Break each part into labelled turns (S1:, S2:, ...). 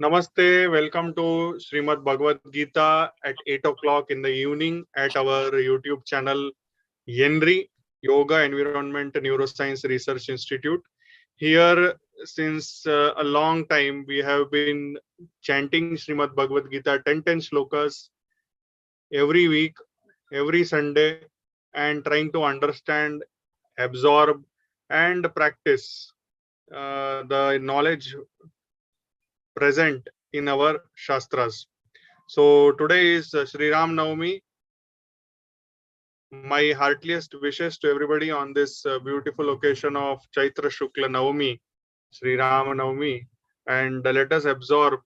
S1: Namaste, welcome to Srimad Bhagavad Gita at 8 o'clock in the evening at our YouTube channel YENRI, Yoga Environment Neuroscience Research Institute. Here, since a long time, we have been chanting Srimad Bhagavad Gita 10 shlokas every week, every Sunday, and trying to understand, absorb, and practice the knowledge present in our Shastras. So today is Sri Ram Navami. My heartiest wishes to everybody on this beautiful occasion of Chaitra Shukla Navami, Sri Ram Navami, and let us absorb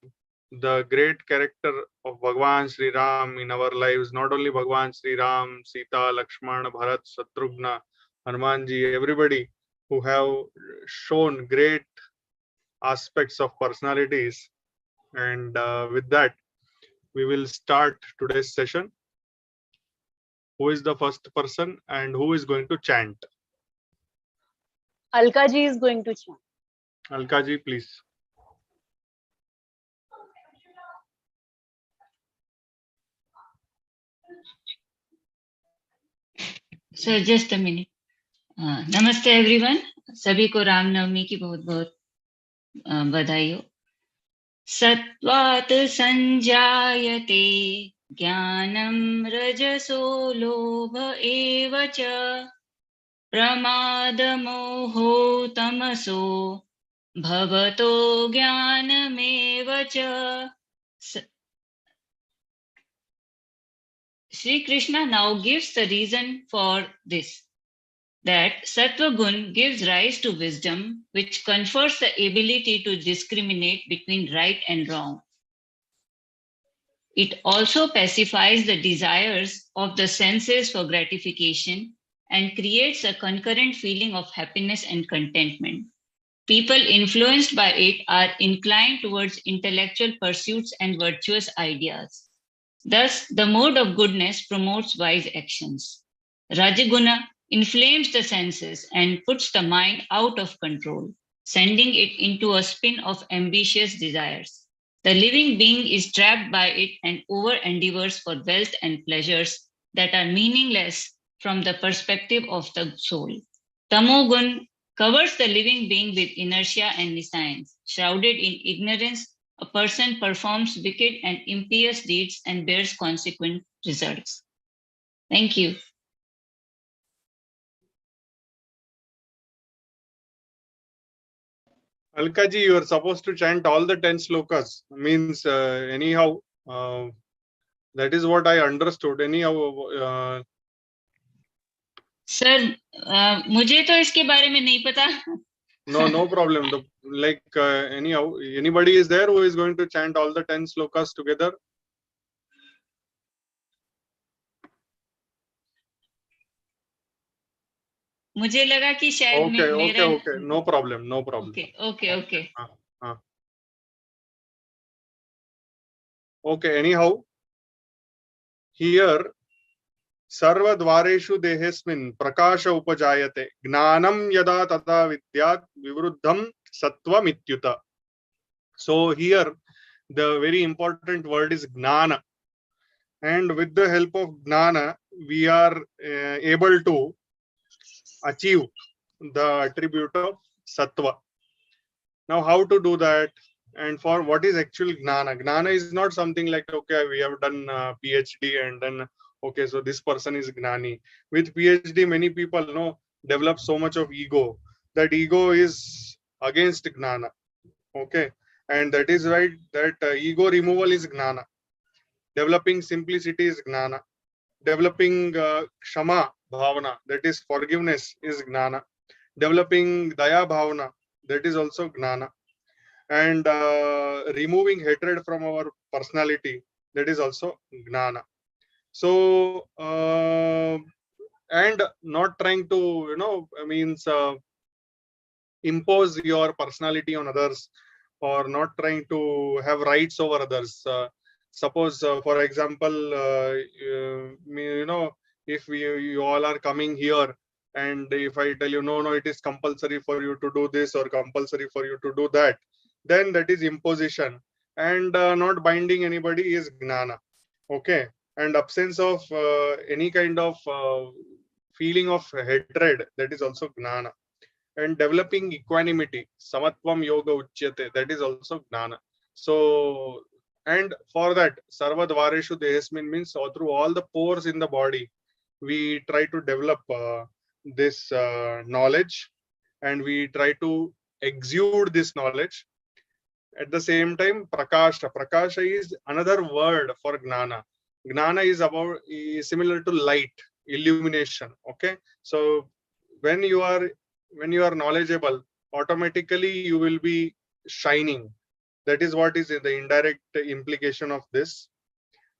S1: the great character of Bhagwan Sri Ram in our lives. Not only Bhagwan Sri Ram, Sita, Lakshmana, Bharat, Shatrugna, Hanumanji, everybody who have shown great aspects of personalities. And with that, we will start today's session. Who is the first person and who is going to chant?
S2: Alka ji is going to chant.
S1: Alka ji, please.
S3: So just a minute. Namaste everyone. सभी को राम नवमी की बहुत बहुत बधाई हो. सत्वात् संजायते ज्ञानं रजसो लोभ एव च प्रमादमोहो तमसो भवतो ज्ञानमेव च. Sri Krishna now gives the reason for this, that Sattva Gun gives rise to wisdom, which confers the ability to discriminate between right and wrong. It also pacifies the desires of the senses for gratification and creates a concurrent feeling of happiness and contentment. People influenced by it are inclined towards intellectual pursuits and virtuous ideas. Thus, the mode of goodness promotes wise actions. Rajaguna inflames the senses and puts the mind out of control, sending it into a spin of ambitious desires. The living being is trapped by it and over-endeavors for wealth and pleasures that are meaningless from the perspective of the soul. Tamogun covers the living being with inertia and nescience. Shrouded in ignorance, a person performs wicked and impious deeds and bears consequent results. Thank you.
S1: Alka ji, you are supposed to chant all the 10 slokas. Means, anyhow, that is what I understood. Anyhow,
S3: Sir, मुझे तो इसके बारे में नहीं पता.
S1: No problem. Anyhow, anybody is there who is going to chant all the 10 slokas together?
S3: मुझे लगा कि शायद
S1: Okay. No problem.
S3: Okay.
S1: Okay, anyhow, here सर्वद्वारेषु देहेस्मिन् प्रकाश उपजायते ज्ञानं यदा तदा विद्यात् विवृद्धं सत्वमित्युत. So here the very important word is gnana, and with the help of gnana we are able to achieve the attribute of sattva. Now, how to do that, and for what is actual gnana? Gnana is not something like, okay, we have done PhD and then okay, so this person is gnani. With PhD, many people develop so much of ego. That ego is against gnana. Okay, and that is why that ego removal is gnana. Developing simplicity is gnana. Developing kshama bhavana, that is forgiveness, is gnana. Developing daya bhavana, that is also gnana. And removing hatred from our personality, that is also gnana. So and not trying to impose your personality on others, or not trying to have rights over others. Suppose for example, if you all are coming here, and if I tell you no, it is compulsory for you to do this or compulsory for you to do that, then that is imposition, and not binding anybody is gnana. Okay, and absence of any kind of feeling of hatred, that is also gnana. And developing equanimity, samatvam yoga uchyate, that is also gnana. So, and for that, sarva dvareshu dehasmin means through all the pores in the body, we try to develop this knowledge, and we try to exude this knowledge. At the same time, prakasha. Prakasha is another word for gnana. Gnana is similar to light, illumination. Okay, so when you are knowledgeable, automatically you will be shining. That is what is the indirect implication of this.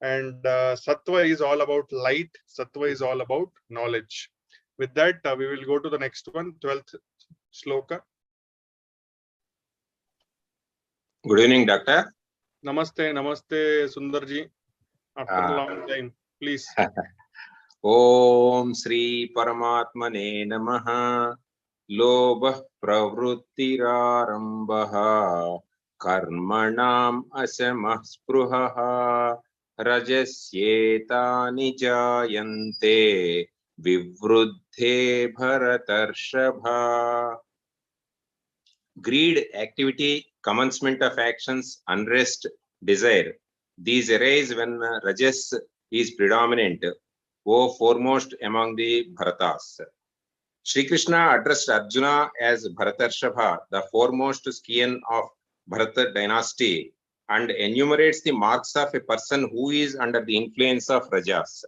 S1: And sattva is all about light. Sattva is all about knowledge. With that, we will go to the next one, 12th shloka.
S2: Good evening, Doctor.
S1: Namaste, namaste, Sundarji. After a long time, please.
S2: Om Sri Paramatmane Namaha. Lobha pravrittirarambah karmanam asamah spruhah rajasyetani jayante vivruddhe bharatarshabha. Greed, activity, commencement of actions, unrest, desire. These arise when Rajas is predominant, foremost among the Bharatas. Sri Krishna addressed Arjuna as Bharatarshabha, the foremost scion of Bharata dynasty, and enumerates the marks of a person who is under the influence of Rajas.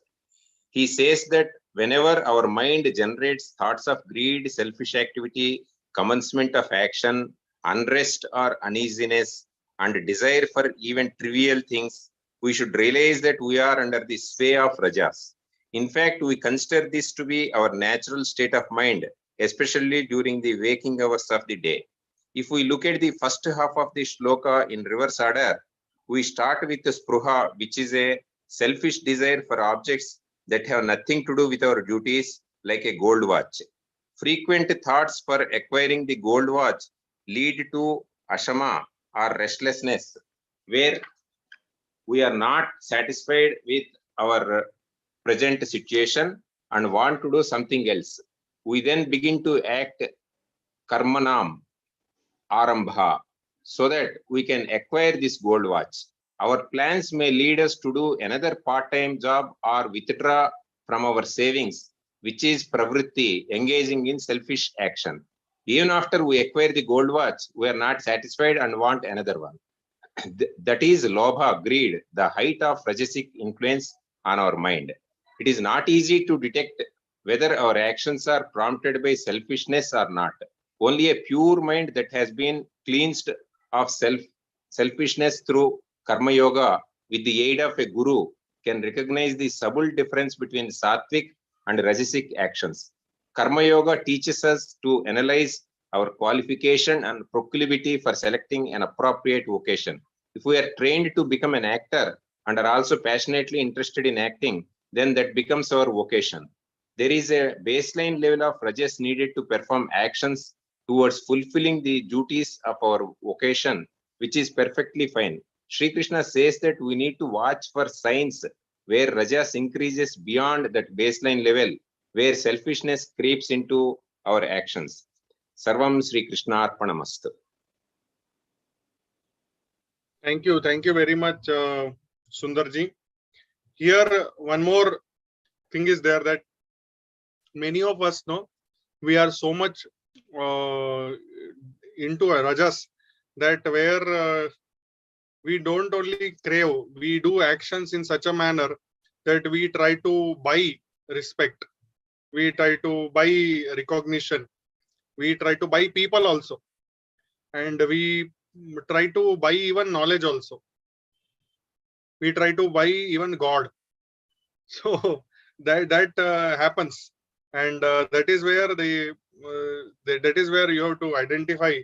S2: He says that whenever our mind generates thoughts of greed, selfish activity, commencement of action, unrest or uneasiness, and desire for even trivial things, we should realize that we are under the sway of Rajas. In fact, we consider this to be our natural state of mind, especially during the waking hours of the day. If we look at the first half of the shloka in reverse order, we start with the spruha, which is a selfish desire for objects that have nothing to do with our duties, like a gold watch. Frequent thoughts for acquiring the gold watch lead to ashama or restlessness, where we are not satisfied with our present situation and want to do something else. We then begin to act karmanam arambha so that we can acquire this gold watch. Our plans may lead us to do another part-time job or withdraw from our savings, which is pravritti, engaging in selfish action. Even after we acquire the gold watch, we are not satisfied and want another one. That is lobha, greed, the height of rajasic influence on our mind. It is not easy to detect whether our actions are prompted by selfishness or not. Only a pure mind that has been cleansed of selfishness through karma yoga with the aid of a guru can recognize the subtle difference between sattvic and rajasic actions. Karma yoga teaches us to analyze our qualification and proclivity for selecting an appropriate vocation. If we are trained to become an actor and are also passionately interested in acting, then that becomes our vocation. There is a baseline level of rajas needed to perform actions towards fulfilling the duties of our vocation, which is perfectly fine. Sri Krishna says that we need to watch for signs where rajas increases beyond that baseline level, where selfishness creeps into our actions. Sarvam Sri Krishna Arpanamastu.
S1: Thank you very much, Sundarji. Here, one more thing is there that many of us know we are so much into a rajas that where we don't only crave, we do actions in such a manner that we try to buy respect, we try to buy recognition, we try to buy people also, and we try to buy even knowledge also. We try to buy even God. So that happens, and that is where that is where you have to identify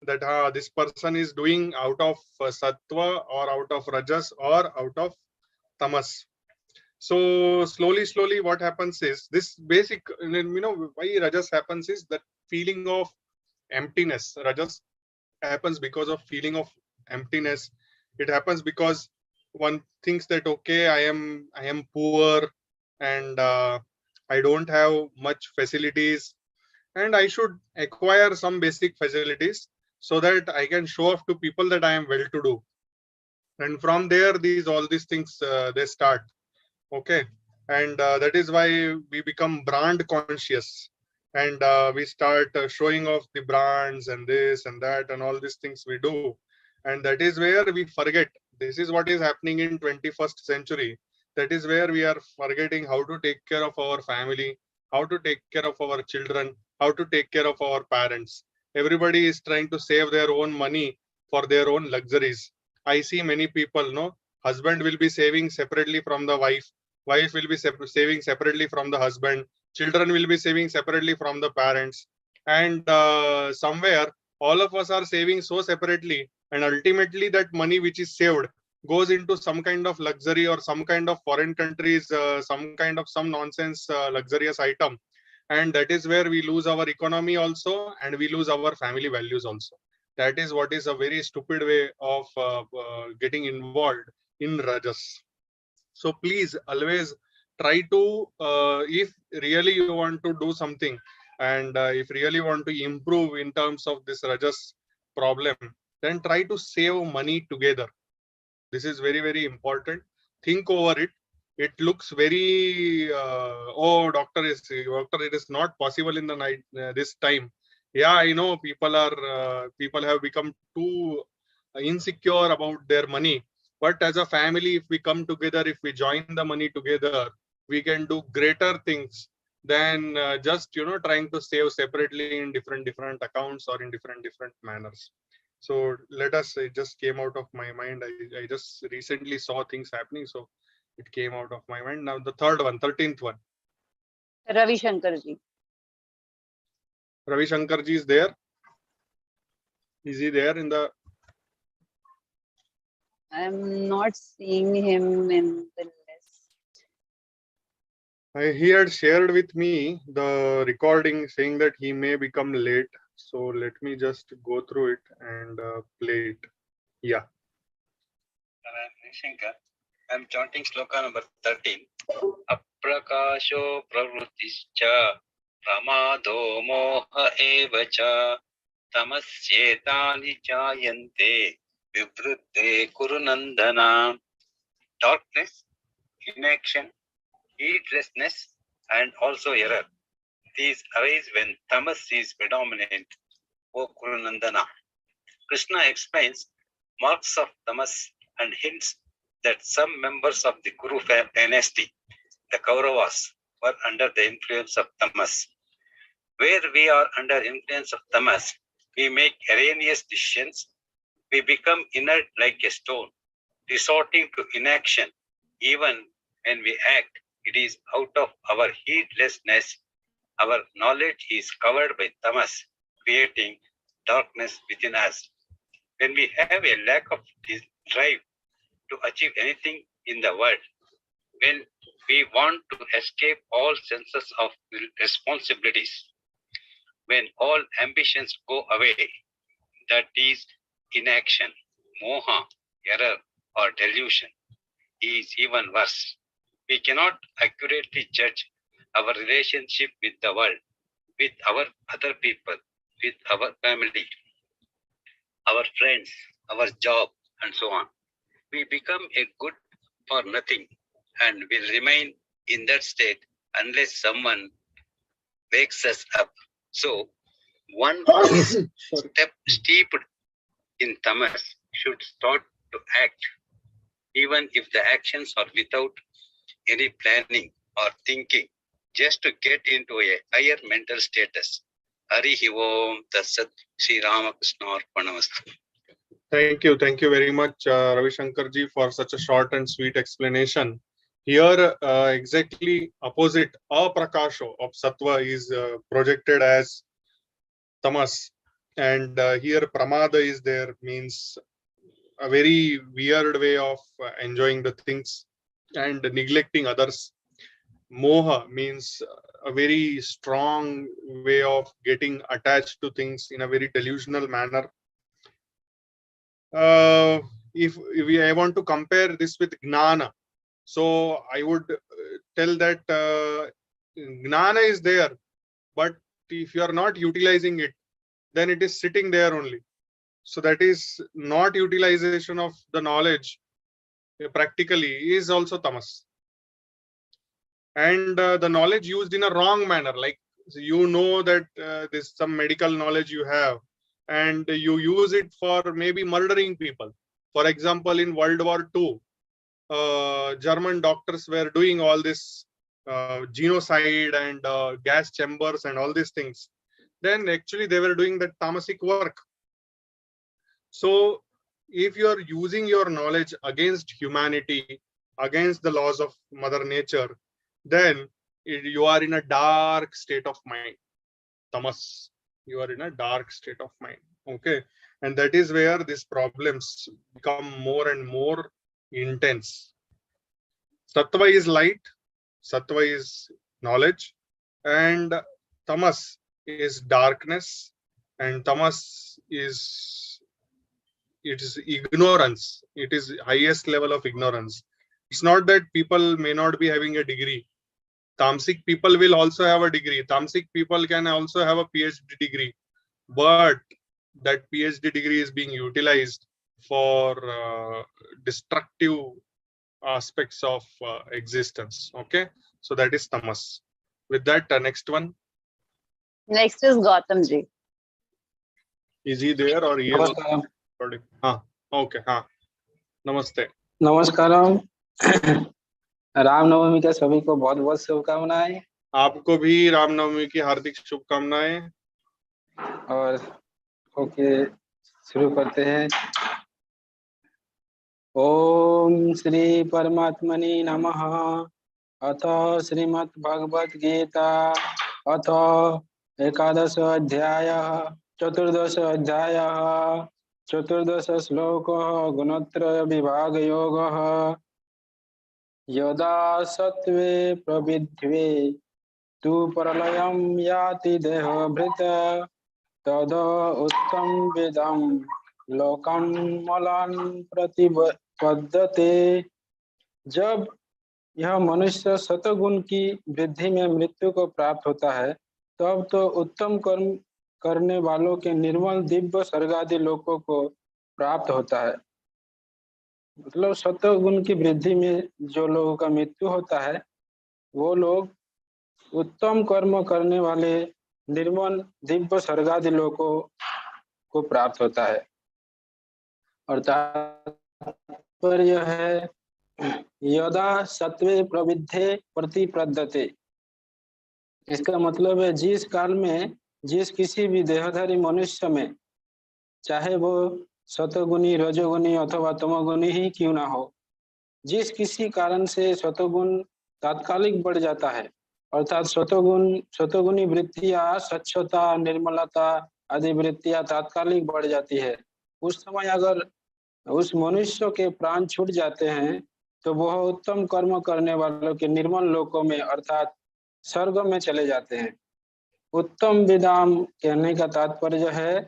S1: that this person is doing out of sattva or out of rajas or out of tamas. So slowly what happens is this basic, why rajas happens is that feeling of emptiness, rajas, happens because of feeling of emptiness. It happens because one thinks that, okay, I am poor, and I don't have much facilities, and I should acquire some basic facilities so that I can show off to people that I am well to do. And from there, all these things they start. Okay, and that is why we become brand conscious, and we start showing off the brands and this and that and all these things we do, and that is where we forget. This is what is happening in 21st century. That is where we are forgetting how to take care of our family, how to take care of our children, how to take care of our parents. Everybody is trying to save their own money for their own luxuries. I see many people, no, husband will be saving separately from the wife, wife will be saving separately from the husband, children will be saving separately from the parents, and somewhere all of us are saving so separately, and ultimately that money which is saved goes into some kind of luxury or some kind of foreign countries, some nonsense luxurious item, and that is where we lose our economy also, and we lose our family values also. That is what is a very stupid way of getting involved in rajas. So please always try to, if really you want to do something, and if really want to improve in terms of this rajas problem, then try to save money together. This is very, very important. Think over it. It looks very, oh, doctor, it is not possible in the night, this time. Yeah, I know people have become too insecure about their money. But as a family, if we come together, if we join the money together, we can do greater things than just, trying to save separately in different accounts or in different manners. So let us, it just came out of my mind. I just recently saw things happening, so it came out of my mind. Now the 13th one.
S4: Ravi Shankar ji.
S1: Ravi Shankar ji is there. Is he there in the?
S4: I'm not seeing him in the list.
S1: He had shared with me the recording saying that he may become late. So let me just go through it and play it. Yeah.
S5: Shankar, I'm chanting Shloka number 13. Aprakasho pravrutischa pramado moha evacha tamasyetani jayante vivruddhe kurunandana. Darkness, inaction, heedlessness, and also error. These arise when tamas is predominant, O Kurunandana. Krishna explains marks of tamas and hints that some members of the Kuru dynasty, the Kauravas, were under the influence of tamas. Where we are under influence of tamas, we make erroneous decisions. We become inert like a stone, resorting to inaction. Even when we act, it is out of our heedlessness. Our knowledge is covered by tamas, creating darkness within us. When we have a lack of drive to achieve anything in the world, when we want to escape all senses of responsibilities, when all ambitions go away, that is inaction, moha, error, or delusion, is even worse. We cannot accurately judge our relationship with the world, with our other people, with our family, our friends, our job, and so on. We become a good for nothing and will remain in that state unless someone wakes us up. So, one steeped in tamas should start to act, even if the actions are without any planning or thinking, just to get into a higher mental status. Harihi Om Tatsat Sri Ramakrishna Arpanamastu.
S1: Thank you very much, Ravi Shankar ji, for such a short and sweet explanation. Here, exactly opposite, aprakasho of sattva is projected as tamas, and here pramada is there, means a very weird way of enjoying the things and neglecting others. Moha means a very strong way of getting attached to things in a very delusional manner. if I want to compare this with gnana, so I would tell that gnana is there, but if you are not utilizing it, then it is sitting there only. So that is not utilization of the knowledge practically is also tamas. And the knowledge used in a wrong manner, like you know that this some medical knowledge you have, and you use it for maybe murdering people. For example, in World War II, German doctors were doing all this genocide and gas chambers and all these things. Then actually they were doing that tamasic work. So if you are using your knowledge against humanity, against the laws of Mother Nature, then you are in a dark state of mind. Tamas. You are in a dark state of mind. Okay. And that is where these problems become more and more intense. Sattva is light, Sattva is knowledge, and Tamas is darkness, and Tamas is ignorance. It is highest level of ignorance. It's not that people may not be having a degree. Tamasic people will also have a degree. Tamasic people can also have a PhD degree, but that PhD degree is being utilized for destructive aspects of existence. Okay, so that is tamas. With that, next one.
S4: Next is Gautam ji.
S1: Is he there or he is
S6: नमस्कारम
S1: recording? Okay. Namaste.
S6: नमस्कारम Ramnavami का सभी को बहुत बहुत शुभकामनाएं
S1: आपको भी रामनवमी की हार्दिक शुभकामनाएं।
S6: और ओके शुरू करते हैं। ओम श्री परमात्मनि नमः। अथ श्रीमद् भगवद गीता अथ एकादश अध्याय चतुर्दश अध्याय चतुर्दश श्लोक गुणत्रय विभाग योग यदा सत्वे प्रविद्वे तु प्रलयं याति देहभृत तद उत्तम वेदम लोकम मलान प्रतिपद्यते। जब यह मनुष्य सतगुण की वृद्धि में मृत्यु को प्राप्त होता है, तब तो उत्तम कर्म करने वालों के निर्मल दिव्य स्वर्गादि लोकों को प्राप्त होता है। मतलब सतगुण की वृद्धि में जो लोगों का मृत्यु होता है, वो लोग उत्तम कर्म करने वाले निर्मल दिव्य स्वर्गादि लोकों को प्राप्त होता है। और तात्पर्य है यदा सत्वे प्रविद्धे प्रतिपद्यते। इसका मतलब है जिस काल में जिस किसी भी देहधारी मनुष्य में, चाहे वो सतगुणी रजोगुणी अथवा तमोगुणी ही क्यों ना हो, जिस किसी कारण से सतोगुण तात्कालिक बढ़ जाता है, अर्थात सतोगुणी वृत्तियां स्वच्छता निर्मलता आदि वृत्तियां तात्कालिक बढ़ जाती है, उस समय अगर उस मनुष्य के प्राण छूट जाते हैं तो वह उत्तम कर्म करने वालों के निर्मल लोकों में अर्थात स्वर्ग में चले जाते हैं। उत्तम विदाम कहने का तात्पर्य है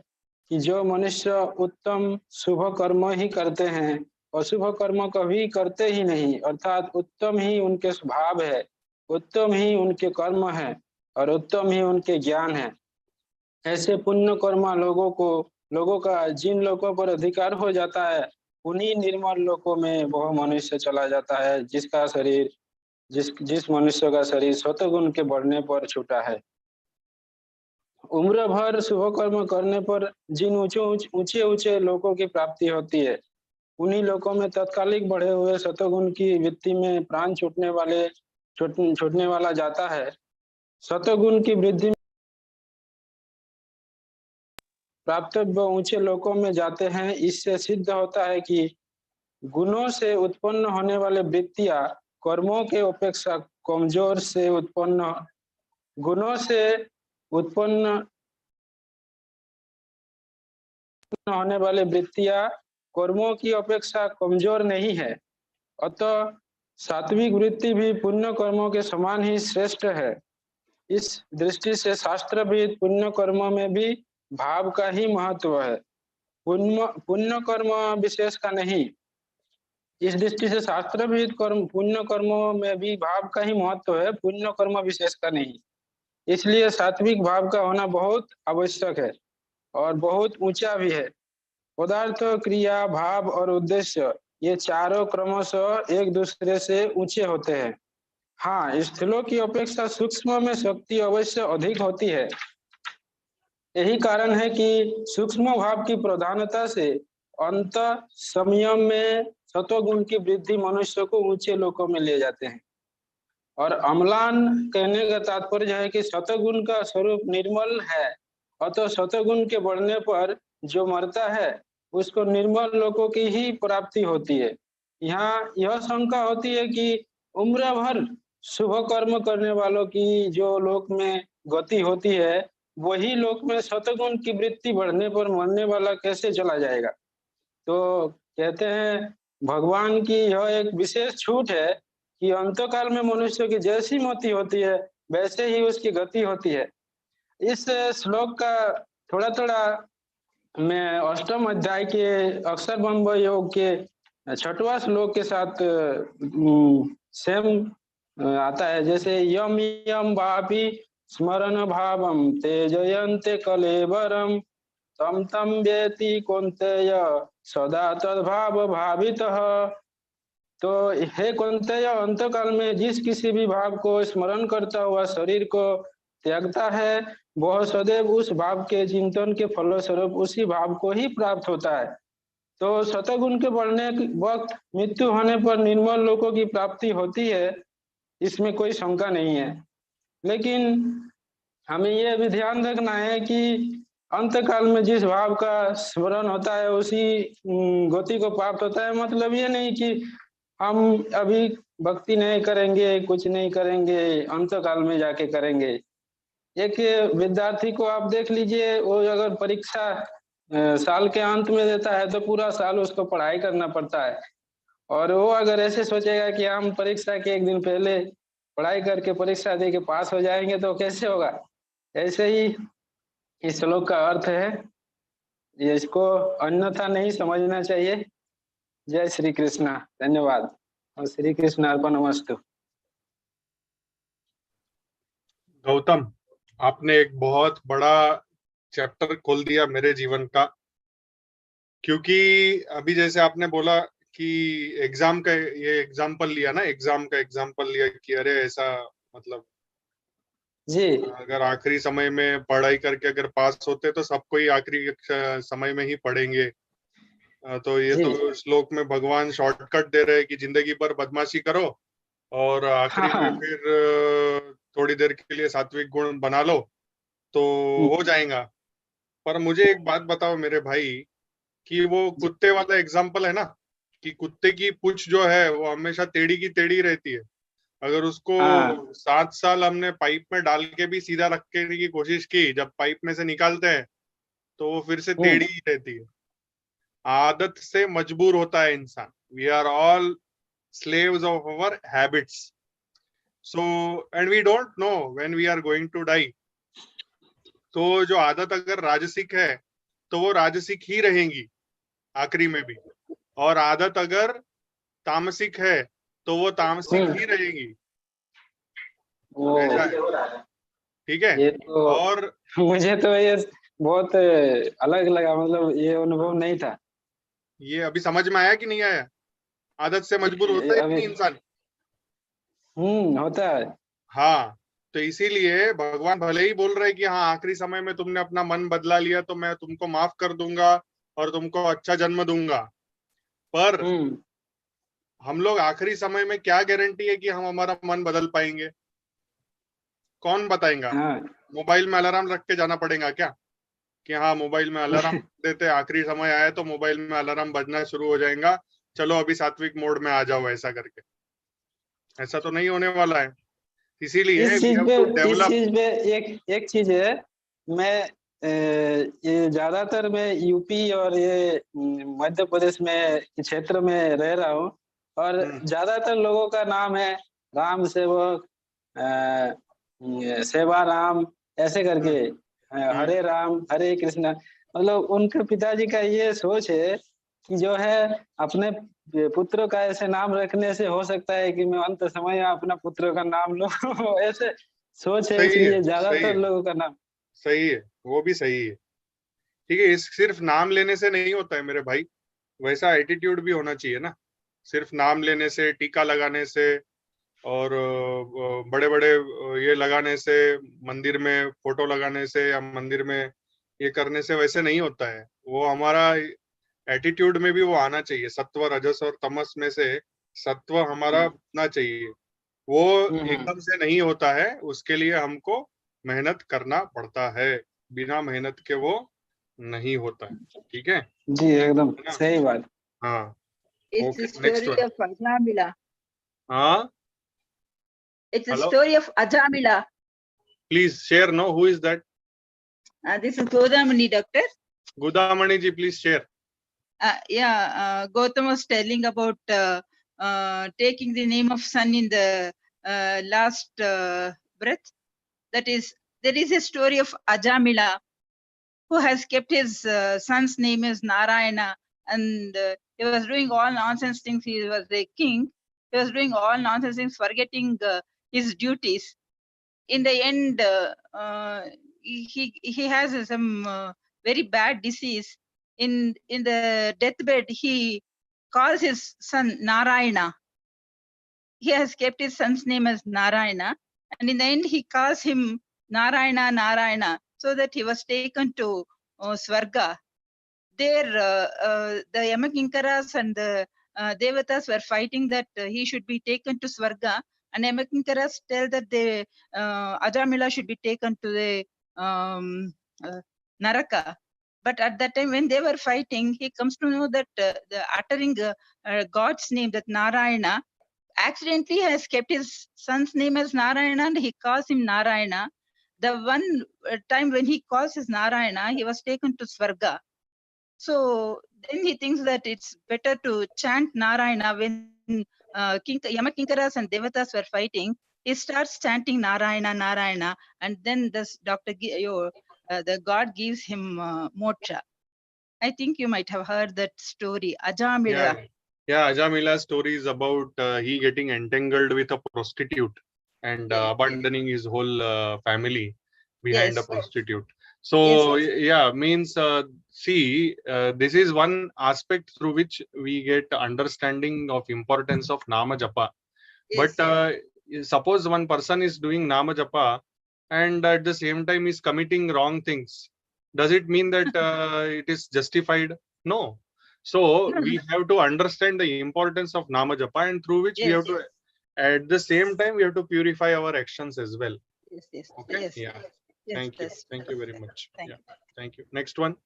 S6: कि जो मनुष्य उत्तम शुभ कर्म ही करते हैं, अशुभ कर्म कभी करते ही नहीं, अर्थात उत्तम ही उनके स्वभाव है, उत्तम ही उनके कर्म है और उत्तम ही उनके ज्ञान है, ऐसे पुण्य कर्मा लोगों का जिन लोगों पर अधिकार हो जाता है, उन्हीं निर्मल लोकों में वह मनुष्य चला जाता है जिसका शरीर जिस मनुष्य का शरीर सतगुण के बढ़ने पर छूटा है। उम्र भर शुभ कर्म करने पर जिन ऊंचे ऊंचे लोकों की प्राप्ति होती है, उन्हीं लोकों में तत्कालिक बढ़े हुए सतगुण की वृत्ति में प्राण छूटने वाला जाता है। सतगुण की वृद्धि प्राप्त ऊंचे लोकों में जाते हैं। इससे सिद्ध होता है कि गुणों से उत्पन्न होने वाले वृत्तियां कर्मों के अपेक्षा कमजोर से उत्पन्न गुणों से उत्पन्न होने वाले वृत्तियां कर्मों की अपेक्षा कमजोर नहीं है। अतः सात्विक वृत्ति भी पुण्य कर्मों के समान ही श्रेष्ठ है। इस दृष्टि से शास्त्र भी पुण्य कर्मों में भी भाव का ही महत्व है। पुण्य कर्म विशेष का नहीं। इस दृष्टि से शास्त्र भी कर्म पुण्य कर्मों में भी भाव का ही महत्व है, पुण्य कर्म विशेष का नहीं। इसलिए सात्विक भाव का होना बहुत आवश्यक है और बहुत ऊंचा भी है। पदार्थ, क्रिया, भाव और उद्देश्य ये चारों क्रमशः एक दूसरे से ऊंचे होते हैं। हाँ, स्थूलों की अपेक्षा सूक्ष्म में शक्ति अवश्य अधिक होती है। यही कारण है कि सूक्ष्म भाव की प्रधानता से अंत संयम में सत्वगुण की वृद्धि मनुष्य को ऊंचे लोकों में ले जाते हैं। और अम्लान कहने का तात्पर्य है कि सत्वगुण का स्वरूप निर्मल है, अतः सत्वगुण के बढ़ने पर जो मरता है उसको निर्मल लोकों की ही प्राप्ति होती है। यहाँ यह शंका होती है कि उम्र भर शुभ कर्म करने वालों की जो लोक में गति होती है, वही लोक में सत्वगुण की वृत्ति बढ़ने पर मरने वाला कैसे चला जाएगा। तो कहते हैं भगवान की यह एक विशेष छूट है कि अंतकाल में मनुष्य की जैसी मति होती है वैसे ही उसकी गति होती है। इस श्लोक का थोड़ा थोड़ा मैं अष्टम अध्याय के अक्षर ब्रह्म योग के छठवां श्लोक के साथ सेम आता है। जैसे यम यम वापि स्मरण भावम तेजयन्ते कलेवरम तम तम व्यति कौन्तेय सदा तद्भाव भावितः। तो हे कौन्तेय, अंतकाल में जिस किसी भी भाव को स्मरण करता हुआ शरीर को त्यागता है, वह सदैव उस भाव के चिंतन के फलस्वरूप उसी भाव को ही प्राप्त होता है। तो सतगुण के बढ़ने वक्त मृत्यु होने पर निर्मल लोकों की प्राप्ति होती है, इसमें कोई शंका नहीं है। लेकिन हमें यह भी ध्यान रखना है कि अंतकाल में जिस भाव का स्मरण होता है उसी गति को प्राप्त होता है। मतलब ये नहीं कि हम अभी भक्ति नहीं करेंगे, कुछ नहीं करेंगे, अंतकाल में जाके करेंगे। एक विद्यार्थी को आप देख लीजिए, वो अगर परीक्षा साल के अंत में देता है तो पूरा साल उसको पढ़ाई करना पड़ता है, और वो अगर ऐसे सोचेगा कि हम परीक्षा के एक दिन पहले पढ़ाई करके परीक्षा दे के पास हो जाएंगे तो कैसे होगा। ऐसे ही इस श्लोक का अर्थ है, इसको अन्यथा नहीं समझना चाहिए। जय श्री कृष्णा, धन्यवाद और श्री कृष्ण अर्पणमस्तु।
S1: गौतम, आपने एक बहुत बड़ा चैप्टर खोल दिया मेरे जीवन का, क्योंकि अभी जैसे आपने बोला कि एग्जाम का ये एग्जाम्पल लिया ना, एग्जाम का एग्जाम्पल लिया कि अरे ऐसा मतलब
S6: जी,
S1: अगर आखिरी समय में पढ़ाई करके अगर पास होते तो सब कोई आखिरी समय में ही पढ़ेंगे। तो ये
S6: जी,
S1: तो श्लोक में भगवान शॉर्टकट दे रहे हैं कि जिंदगी भर बदमाशी करो और आखिरी में
S6: हाँ,
S1: फिर थोड़ी देर के लिए सात्विक गुण बना लो तो हो जाएगा। पर मुझे एक बात बताओ मेरे भाई, कि वो कुत्ते वाला एग्जाम्पल है ना, कि कुत्ते की पूंछ जो है वो हमेशा टेढ़ी की टेढ़ी रहती है। अगर उसको
S6: हाँ,
S1: 7 साल हमने पाइप में डाल के भी सीधा रखने की कोशिश की, जब पाइप में से निकालते हैं तो वो फिर से टेढ़ी ही रहती है। आदत से मजबूर होता है इंसान। We are all slaves of our habits, so and we don't know when we are going to die. तो जो आदत अगर राजसिक है तो वो राजसिक ही रहेंगी आखिरी में भी, और आदत अगर तामसिक है तो वो तामसिक ही रहेगी।
S6: वो
S1: ऐसा है, ठीक है।
S6: ये तो
S1: और
S6: मुझे तो ये बहुत अलग लगा, मतलब ये अनुभव नहीं था।
S1: ये अभी समझ में आया कि नहीं आया? आदत से मजबूर होता है कि
S6: अभी
S1: नहीं इंसान?
S6: होता है।
S1: हाँ, तो इसीलिए भगवान भले ही बोल रहे कि हाँ आखिरी समय में तुमने अपना मन बदला लिया तो मैं तुमको माफ कर दूंगा और तुमको अच्छा जन्म दूंगा, पर हम लोग आखिरी समय में क्या गारंटी है कि हम हमारा मन बदल पाएंगे? कौन बताएगा?
S6: हाँ,
S1: मोबाइल में अलार्म रख के जाना पड़ेगा क्या, कि हाँ मोबाइल में अलार्म देते आखिरी समय आए तो मोबाइल में अलार्म बजना शुरू हो जाएगा, चलो अभी सात्विक मोड में आ जाओ, ऐसा करके? ऐसा तो नहीं होने वाला है। इसीलिए
S6: इस
S1: वी
S6: चीज
S1: हैव
S6: पे
S1: टू
S6: इस
S1: डेवलप।
S6: चीज पे एक चीज है। मैं ये ज्यादातर मैं यूपी और ये मध्य प्रदेश में क्षेत्र में रह रहा हूँ, और ज्यादातर लोगों का नाम है राम सेवक, सेवा राम, ऐसे करके हरे राम हरे कृष्णा। मतलब उनके पिताजी का ये सोच है कि जो है अपने पुत्र का ऐसे नाम रखने से हो सकता है कि मैं अंत समय में अपना पुत्र का नाम लूं। ऐसे सोच है,
S1: सही है,
S6: इसलिए
S1: सही
S6: ज्यादातर
S1: है,
S6: लोगों का नाम।
S1: सही है, वो भी सही है। ठीक है, इस सिर्फ नाम लेने से नहीं होता है मेरे भाई, वैसा एटीट्यूड भी होना चाहिए ना। सिर्फ नाम लेने से, टीका लगाने से और बड़े बड़े ये लगाने से, मंदिर में फोटो लगाने से या मंदिर में ये करने से वैसे नहीं होता है। वो हमारा एटीट्यूड में भी वो आना चाहिए। सत्व, रजस और तमस में से सत्व हमारा होना चाहिए। वो
S6: हम्म।
S1: एकदम से नहीं होता है, उसके लिए हमको मेहनत करना पड़ता है। बिना मेहनत के वो नहीं होता है। ठीक है
S6: जी एकदम
S1: है ना?
S6: सही बात।
S1: हाँ,
S4: It's
S1: okay,
S4: the
S1: next
S4: story
S1: one.
S4: of Ajamila.
S1: हाँ,
S4: It's the
S1: hello,
S4: story of Ajamila.
S1: Please share, know who is that?
S4: This is Godamani, doctor.
S1: Gudamani ji, please share.
S4: Gautam was telling about taking the name of sun in the last breath. That is, there is a story of Ajamila who has kept his son's name as Narayana, and he was doing all nonsense things. He was the king. He was doing all nonsense things, forgetting his duties. In the end, he has some very bad disease. In the deathbed, he calls his son Narayana. He has kept his son's name as Narayana, and in the end, he calls him Narayana, Narayana, so that he was taken to Swarga. There, the Yamakinkaras and the Devatas were fighting that he should be taken to Swarga, and Yamakinkaras tell that the Ajamila should be taken to the Naraka. But at that time, when they were fighting, he comes to know that the uttering God's name, that Narayana, accidentally has kept his son's name as Narayana, and he calls him Narayana. The one time when he calls his Narayana, he was taken to Swarga. So then he thinks that it's better to chant Narayana when Yamakinkaras and Devatas were fighting. He starts chanting Narayana, Narayana, and then this the God gives him moksha. I think you might have heard that story, Ajamila.
S1: Yeah, Ajamila's story is about he getting entangled with a prostitute and
S4: Yes,
S1: abandoning his whole family behind a
S4: yes,
S1: prostitute. So
S4: yes,
S1: yeah, means see, this is one aspect through which we get understanding of importance of Nama Japa. But
S4: yes.
S1: suppose one person is doing Nama Japa and at the same time is committing wrong things, does it mean that it is justified? No. So we have to understand the importance of Nama Japa, and through which we
S4: Yes,
S1: have to, at the same time, we have to purify our actions as well.
S4: yes,
S1: Okay.
S4: yes,
S1: Yeah.
S4: yes,
S1: Thank you.
S4: that's
S1: Thank you very much.
S4: Thank
S1: Yeah. Thank you. Next one.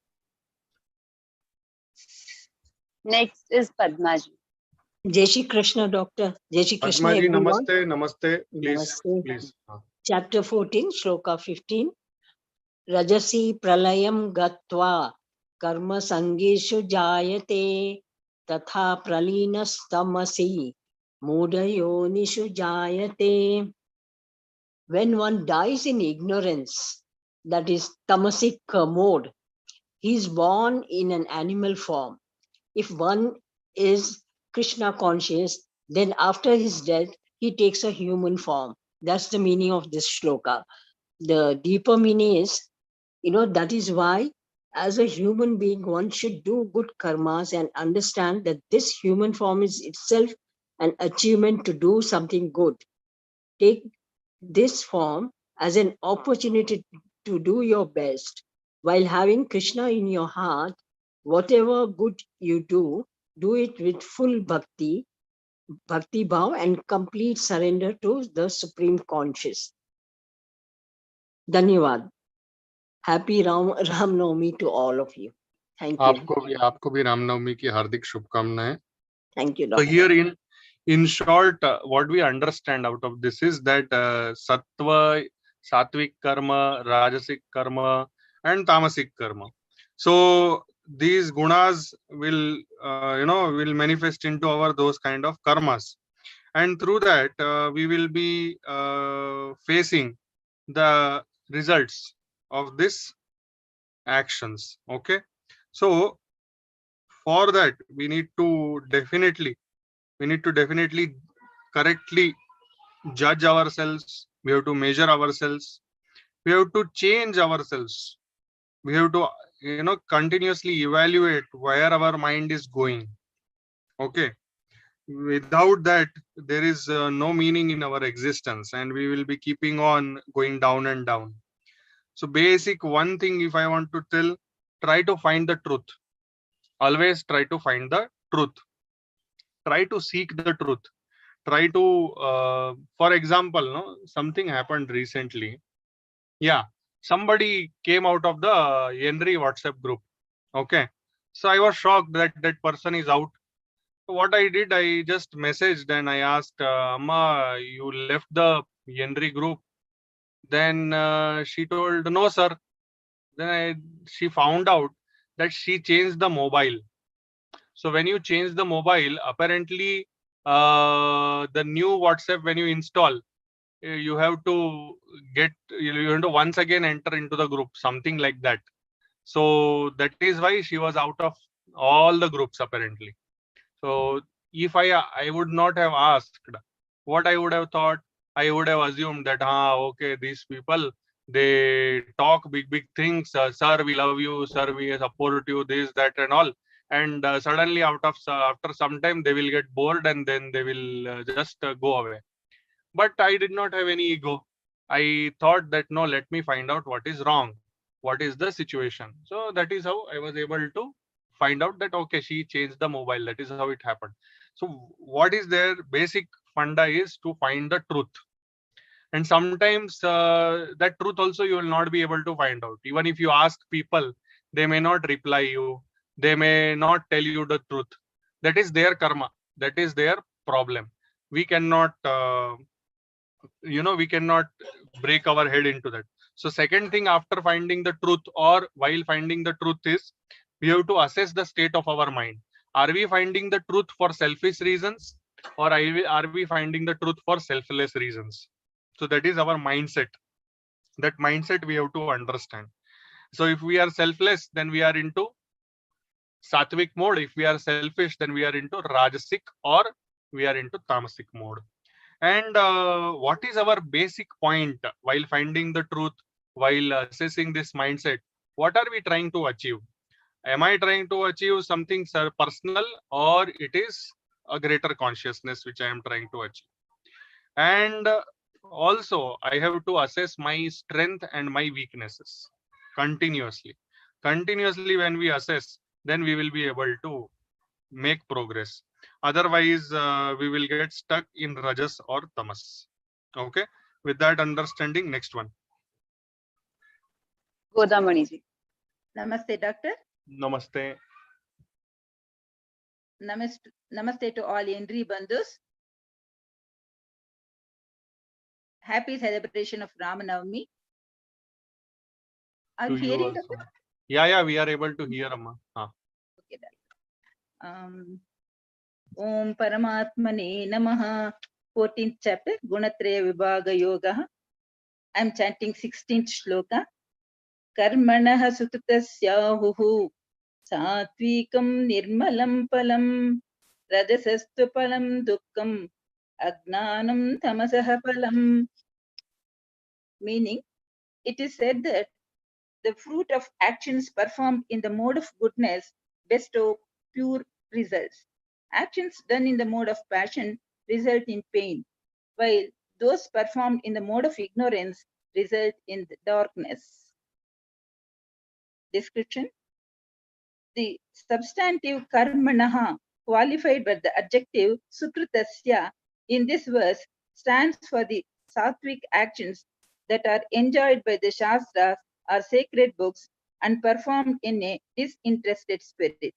S4: Next is Padmaji.
S7: Jai Shri Krishna, Doctor. Jai Shri Krishna,
S1: Padma ji,
S7: everyone.
S1: namaste. Namaste. Please.
S7: Namaste.
S1: Please.
S7: Chapter 14, Shloka 15. Rajasi pralayam gatva karma sangeshu jayate tatha pralinasamasi mudayonishu jayate. When one dies in ignorance, that is tamasic mode, he is born in an animal form. If one is Krishna conscious, then after his death, he takes a human form. That's the meaning of this shloka. The deeper meaning is, that is why as a human being, one should do good karmas and understand that this human form is itself an achievement to do something good. Take this form as an opportunity to do your best. While having Krishna in your heart, whatever good you do it with full bhakti bhav and complete surrender to the Supreme Conscious. Dhanyavad. Happy Ram Navami to all of you. Thank you.
S1: आपको भी रामनवमी की हार्दिक शुभकामनाएं.
S7: Thank you,
S1: So
S7: Doctor.
S1: here in short, what we understand out of this is that sattva, sattvic karma, rajasic karma, and tamasic karma. So these gunas will will manifest into our those kind of karmas, and through that we will be facing the results of this actions. Okay, so for that we need to definitely correctly judge ourselves. We have to measure ourselves. We have to change ourselves. We have to continuously evaluate where our mind is going. Okay, without that there is no meaning in our existence, and we will be keeping on going down and down. So basic one thing, if I want to tell, try to find the truth. Always try to find the truth. Try to seek the truth. Try to for example, no, something happened recently. Yeah, somebody came out of the Henry WhatsApp group. Okay, so I was shocked that that person is out. So what I did, I just messaged and I asked, Amma, you left the Henry group? Then she told, no, sir. Then she found out that she changed the mobile. So when you change the mobile, apparently the new WhatsApp, when you install, you have to you have to once again enter into the group, something like that. So that is why she was out of all the groups apparently. So if I would not have asked, what I would have thought, I would have assumed that okay, these people, they talk big things. Sir, we love you. Sir, we support you. This, that, and all. And suddenly, after some time, they will get bored and then they will just go away. But I did not have any ego. I thought that no, let me find out what is wrong. What is the situation? So that is how I was able to find out that okay, she changed the mobile. That is how it happened. So what is their basic funda is to find the truth. And sometimes that truth also you will not be able to find out. Even if you ask people, they may not reply you. They may not tell you the truth. That is their karma. That is their problem. We cannot we cannot break our head into that. So second thing after finding the truth or while finding the truth is we have to assess the state of our mind. Are we finding the truth for selfish reasons, or are we finding the truth for selfless reasons? So that is our mindset. That mindset we have to understand. So if we are selfless, then we are into sattvic mode. If we are selfish, then we are into rajasic, or we are into tamasic mode. And what is our basic point while finding the truth, while assessing this mindset? What are we trying to achieve? Am I trying to achieve something personal, or it is a greater consciousness which I am trying to achieve? And also, I have to assess my strength and my weaknesses continuously. Continuously, when we assess, then we will be able to make progress. Otherwise, we will get stuck in rajas or tamas. Okay. With that understanding, next one.
S4: Godamani ji. Namaste, Doctor.
S1: Namaste.
S4: Namaste to all Henry Bandhus. Happy celebration of Ramanavami. Are you hearing, Doctor?
S1: Yeah, we are able to hear, Amma.
S4: Okay, Om Paramatmane Namaha. 14th chapter, Gunatraya Vibhaga Yoga. I am chanting 16th shloka. Karmanaha sututasyahuhu satvikam nirmalam palam rajasastu palam dukkam agnanam tamasaha palam. Meaning, it is said that the fruit of actions performed in the mode of goodness bestow pure results. Actions done in the mode of passion result in pain, while those performed in the mode of ignorance result in darkness. Description. The substantive karmanaha, qualified by the adjective sukritasya in this verse, stands for the sattvic actions that are enjoyed by the shastras or sacred books and performed in a disinterested spirit.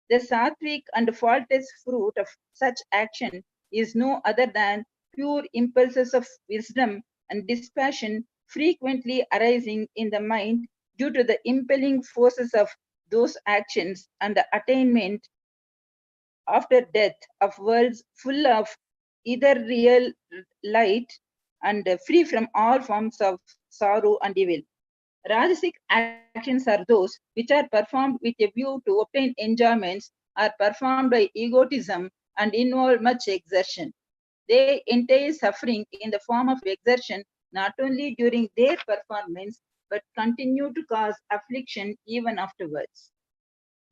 S4: The sattvic and faultless fruit of such action is no other than pure impulses of wisdom and dispassion frequently arising in the mind due to the impelling forces of those actions and the attainment after death of worlds full of either real light and free from all forms of sorrow and evil. Rajasic actions are those which are performed with a view to obtain enjoyments, are performed by egotism, and involve much exertion. They entail suffering in the form of exertion not only during their performance but continue to cause affliction even afterwards.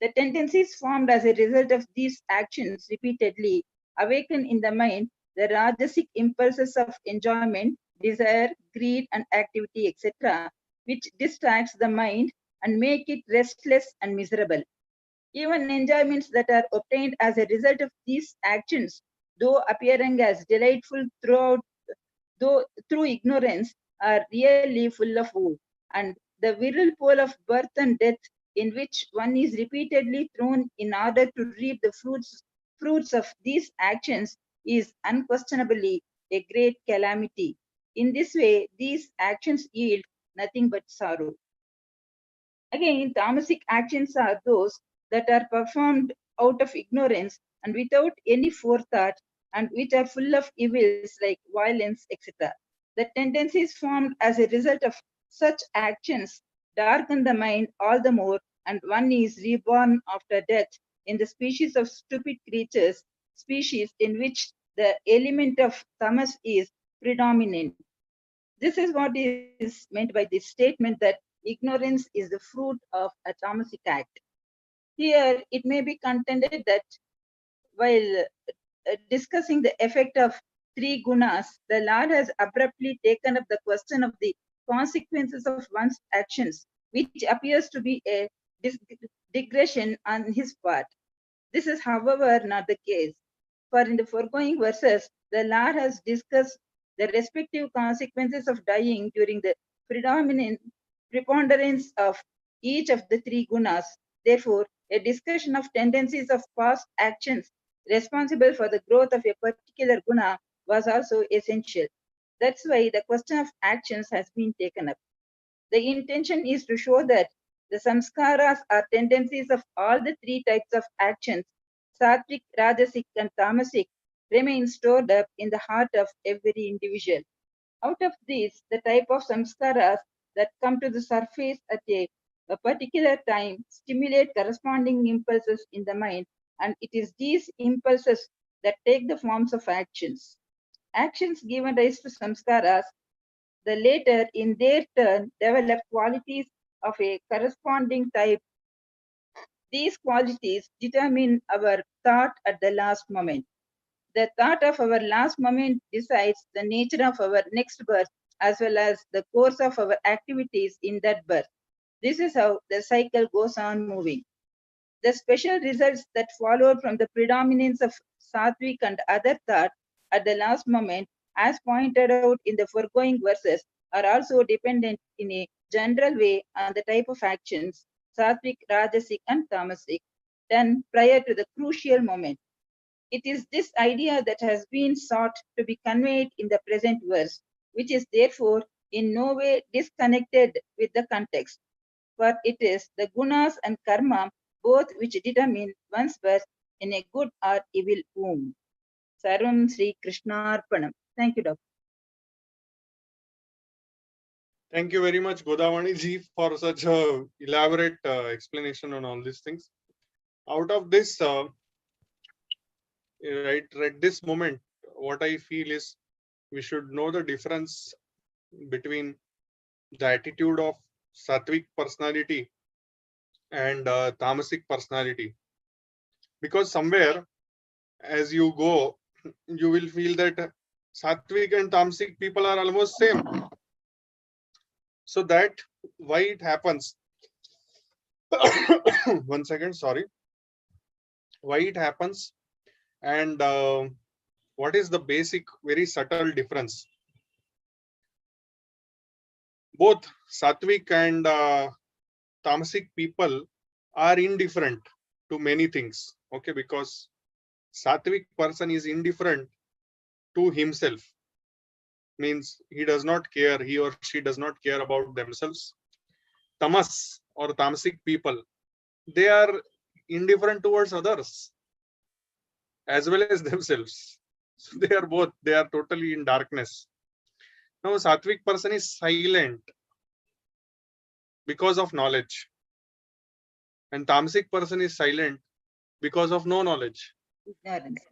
S4: The tendencies formed as a result of these actions repeatedly awaken in the mind the Rajasic impulses of enjoyment, desire, greed, and activity, etc., which distracts the mind and make it restless and miserable. Even enjoyments that are obtained as a result of these actions, though appearing as delightful through ignorance, are really full of woe. And the whirlpool of birth and death in which one is repeatedly thrown in order to reap the fruits of these actions is unquestionably a great calamity. In this way, these actions yield nothing but sorrow. Again, tamasic actions are those that are performed out of ignorance and without any forethought, and which are full of evils like violence, etc. The tendencies formed as a result of such actions darken the mind all the more, and one is reborn after death in the species of stupid creatures, species in which the element of tamas is predominant. This is what is meant by this statement that ignorance is the fruit of a tamasic act. Here, it may be contended that while discussing the effect of three gunas, the Lord has abruptly taken up the question of the consequences of one's actions, which appears to be a digression on his part. This is, however, not the case. For in the foregoing verses, the Lord has discussed the respective consequences of dying during the preponderance of each of the three gunas. Therefore, a discussion of tendencies of past actions responsible for the growth of a particular guna was also essential. That's why the question of actions has been taken up. The intention is to show that the samskaras are tendencies of all the three types of actions, sattvic, rajasic, and tamasic, remain stored up in the heart of every individual. Out of these, the type of samskaras that come to the surface at a particular time stimulate corresponding impulses in the mind, and it is these impulses that take the forms of actions. Actions given rise to samskaras, the later in their turn develop qualities of a corresponding type. These qualities determine our thought at the last moment. The thought of our last moment decides the nature of our next birth as well as the course of our activities in that birth. This is how the cycle goes on moving. The special results that followed from the predominance of sattvic and other thought at the last moment, as pointed out in the foregoing verses, are also dependent in a general way on the type of actions, sattvic, rajasic, and tamasic, done prior to the crucial moment. It is this idea that has been sought to be conveyed in the present verse, which is therefore in no way disconnected with the context, for it is the gunas and karma both which determine one's birth in a good or evil womb. Sarvam Sri Krishnarpanam. Thank you, Doctor.
S1: Thank you very much, Godavani ji, for such a elaborate explanation on all these things. Out of this, right at this moment, what I feel is we should know the difference between the attitude of sattvic personality and tamasic personality, because somewhere as you go, you will feel that sattvic and tamasic people are almost same. So that why it happens. One second, sorry. Why it happens and what is the basic, very subtle difference? Both sattvic and tamasic people are indifferent to many things. Okay, because sattvic person is indifferent to himself, means he does not care, he or she does not care about themselves. Tamas or tamasic people, they are indifferent towards others as well as themselves. So they are both, they are totally in darkness. Now sattvic person is silent, because of knowledge, and tamasic person is silent because of no knowledge.
S4: Ignorance.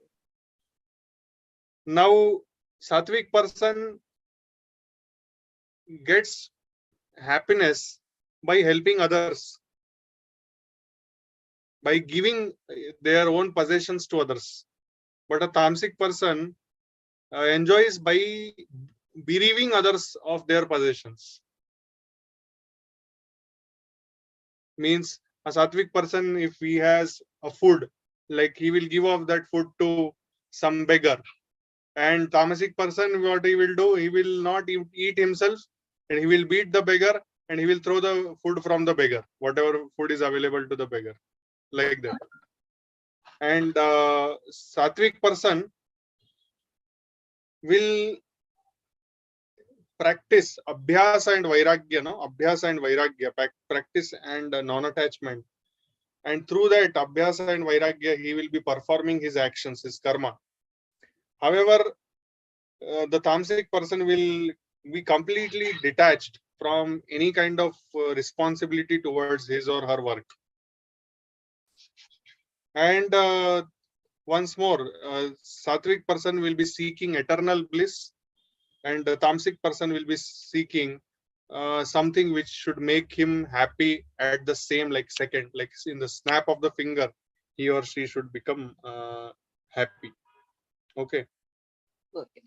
S1: Now, sattvic person gets happiness by helping others, by giving their own possessions to others. But a tamasic person enjoys by bereaving others of their possessions. Means a sattvic person, if he has a food, like he will give off that food to some beggar. And tamasic person, what he will do, he will not eat himself, and he will beat the beggar, and he will throw the food from the beggar, whatever food is available to the beggar, like that. And sattvic person will practice abhyasa and vairagya, no? Abhyasa and vairagya, practice and non-attachment. And through that abhyasa and vairagya, he will be performing his actions, his karma. However, the tamasic person will be completely detached from any kind of responsibility towards his or her work. And once more, sattvic person will be seeking eternal bliss, and the tamasic person will be seeking something which should make him happy at the same second, like in the snap of the finger, he or she should become happy. Okay.
S4: Okay.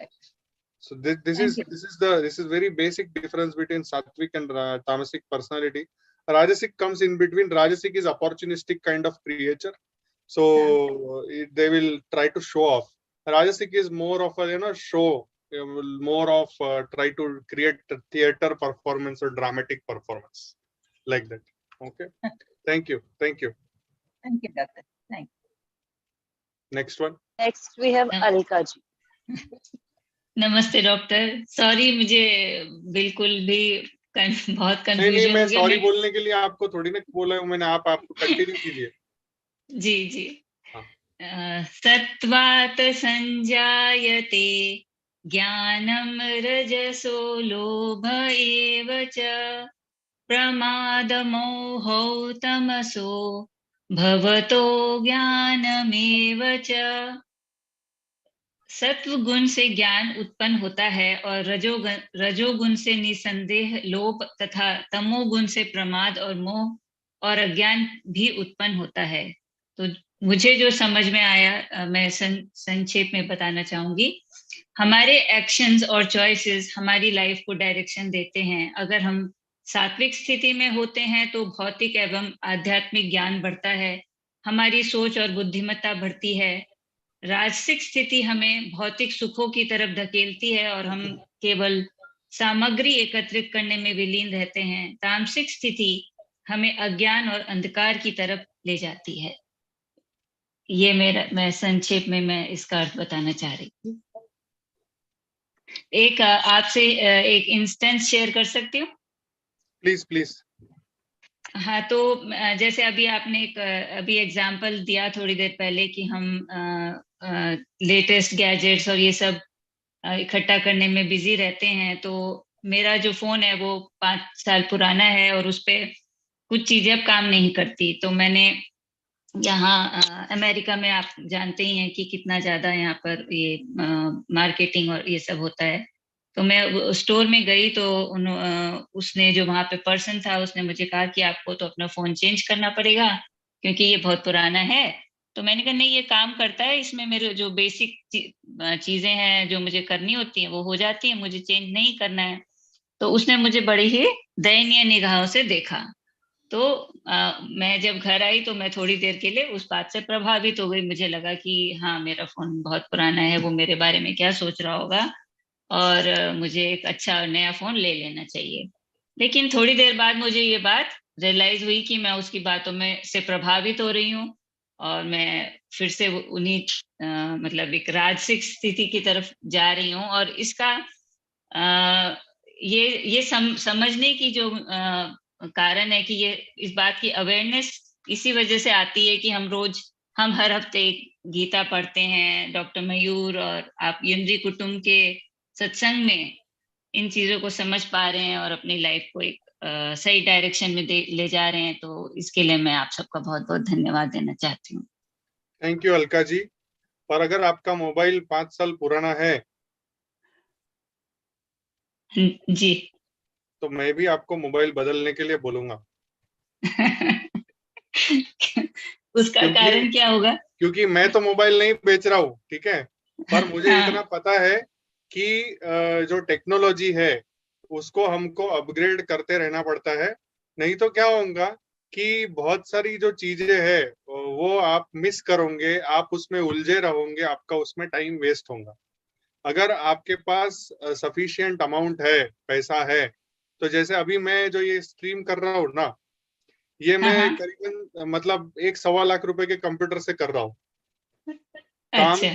S1: So this is very basic difference between sattvic and tamasic personality. Rajasic comes in between. Rajasic is opportunistic kind of creature, so they will try to show off. Rajasic is more of a show, more of try to create a theater performance or dramatic performance, like that. Okay. Thank you.
S4: Thank you, Doctor. Thank
S1: Next one.
S8: Next we have Alika ji.
S3: नमस्ते doctor. Sorry, मुझे बिल्कुल भी बहुत
S1: नहीं,
S3: confusion
S1: मैं
S3: हो गया.
S1: Sorry बोलने के लिए आपको थोड़ी ना बोला हूं मैंने. आपको कंटिन्यू कीजिए.
S3: जी जी.
S1: हाँ.
S3: सत्वात् संजायते ज्ञानम रजसो लोभ एव च प्रमादमोहो तमसो भवतो ज्ञानमेव च. सत्व गुण से ज्ञान उत्पन्न होता है और रजोगुण से निसंदेह लोभ तथा तमोगुण से प्रमाद और मोह और अज्ञान भी उत्पन्न होता है. तो मुझे जो समझ में आया मैं संक्षेप में बताना चाहूंगी. हमारे एक्शंस और चॉइसेस हमारी लाइफ को डायरेक्शन देते हैं. अगर हम सात्विक स्थिति में होते हैं तो भौतिक एवं आध्यात्मिक ज्ञान बढ़ता है, हमारी सोच और बुद्धिमत्ता बढ़ती है. राजसिक स्थिति हमें भौतिक सुखों की तरफ धकेलती है और हम केवल सामग्री एकत्रित करने में विलीन रहते हैं. तामसिक स्थिति हमें अज्ञान और अंधकार की तरफ ले जाती है. ये मैं संक्षेप में मैं इसका अर्थ बताना चाह रही हूँ. एक आपसे एक इंस्टेंस शेयर कर सकती हूँ?
S1: प्लीज.
S3: हाँ, तो जैसे अभी आपने अभी एग्जाम्पल दिया थोड़ी देर पहले कि हम लेटेस्ट गैजेट्स और ये सब इकट्ठा करने में बिजी रहते हैं. तो मेरा जो फोन है वो 5 साल पुराना है और उस पे कुछ चीजें अब काम नहीं करती. तो मैंने यहाँ अमेरिका में आप जानते ही हैं कि कितना ज्यादा यहाँ पर ये मार्केटिंग और ये सब होता है. तो मैं स्टोर में गई तो उसने जो वहां पे पर्सन था उसने मुझे कहा कि आपको तो अपना फोन चेंज करना पड़ेगा क्योंकि ये बहुत पुराना है. तो मैंने कहा नहीं, ये काम करता है, इसमें मेरे जो बेसिक चीजें हैं जो मुझे करनी होती हैं वो हो जाती हैं, मुझे चेंज नहीं करना है. तो उसने मुझे बड़ी ही दयनीय निगाहों से देखा. तो मैं जब घर आई तो मैं थोड़ी देर के लिए उस बात से प्रभावित हो गई. मुझे लगा कि हाँ, मेरा फोन बहुत पुराना है, वो मेरे बारे में क्या सोच रहा होगा और मुझे एक अच्छा नया फोन ले लेना चाहिए. लेकिन थोड़ी देर बाद मुझे ये बात रियलाइज हुई कि मैं उसकी बातों में से प्रभावित हो रही हूँ और मैं फिर से उन्हीं मतलब एक राजसिक स्थिति की तरफ जा रही हूँ. और इसका ये समझने की जो कारण है कि ये इस बात की अवेयरनेस इसी वजह से आती है कि हम हर हफ्ते गीता पढ़ते हैं. डॉक्टर मयूर और आप यंद्री कुटुंब के सत्संग में इन चीजों को समझ पा रहे हैं और अपनी लाइफ को एक सही डायरेक्शन में ले जा रहे हैं, तो इसके लिए मैं आप सबका बहुत बहुत धन्यवाद देना चाहती हूँ।
S1: Thank you Alka ji. पर अगर आपका मोबाइल 5 साल पुराना है
S3: जी
S1: तो मैं भी आपको मोबाइल बदलने के लिए बोलूंगा।
S3: उसका कारण क्या होगा?
S1: क्योंकि मैं तो मोबाइल नहीं बेच रहा हूँ, ठीक है, पर मुझे
S3: हाँ,
S1: इतना पता है कि जो टेक्नोलॉजी है उसको हमको अपग्रेड करते रहना पड़ता है। नहीं तो क्या होगा कि बहुत सारी जो चीजें है वो आप मिस करोगे, आप उसमें उलझे रहोगे, आपका उसमें टाइम वेस्ट होगा। अगर आपके पास सफिशिएंट अमाउंट है, पैसा है, तो जैसे अभी मैं जो ये स्ट्रीम कर रहा हूँ ना, ये
S3: हाँ,
S1: मैं
S3: हाँ,
S1: करीबन मतलब 1-1.25 लाख रुपए के कंप्यूटर से कर रहा हूँ।
S3: अच्छा,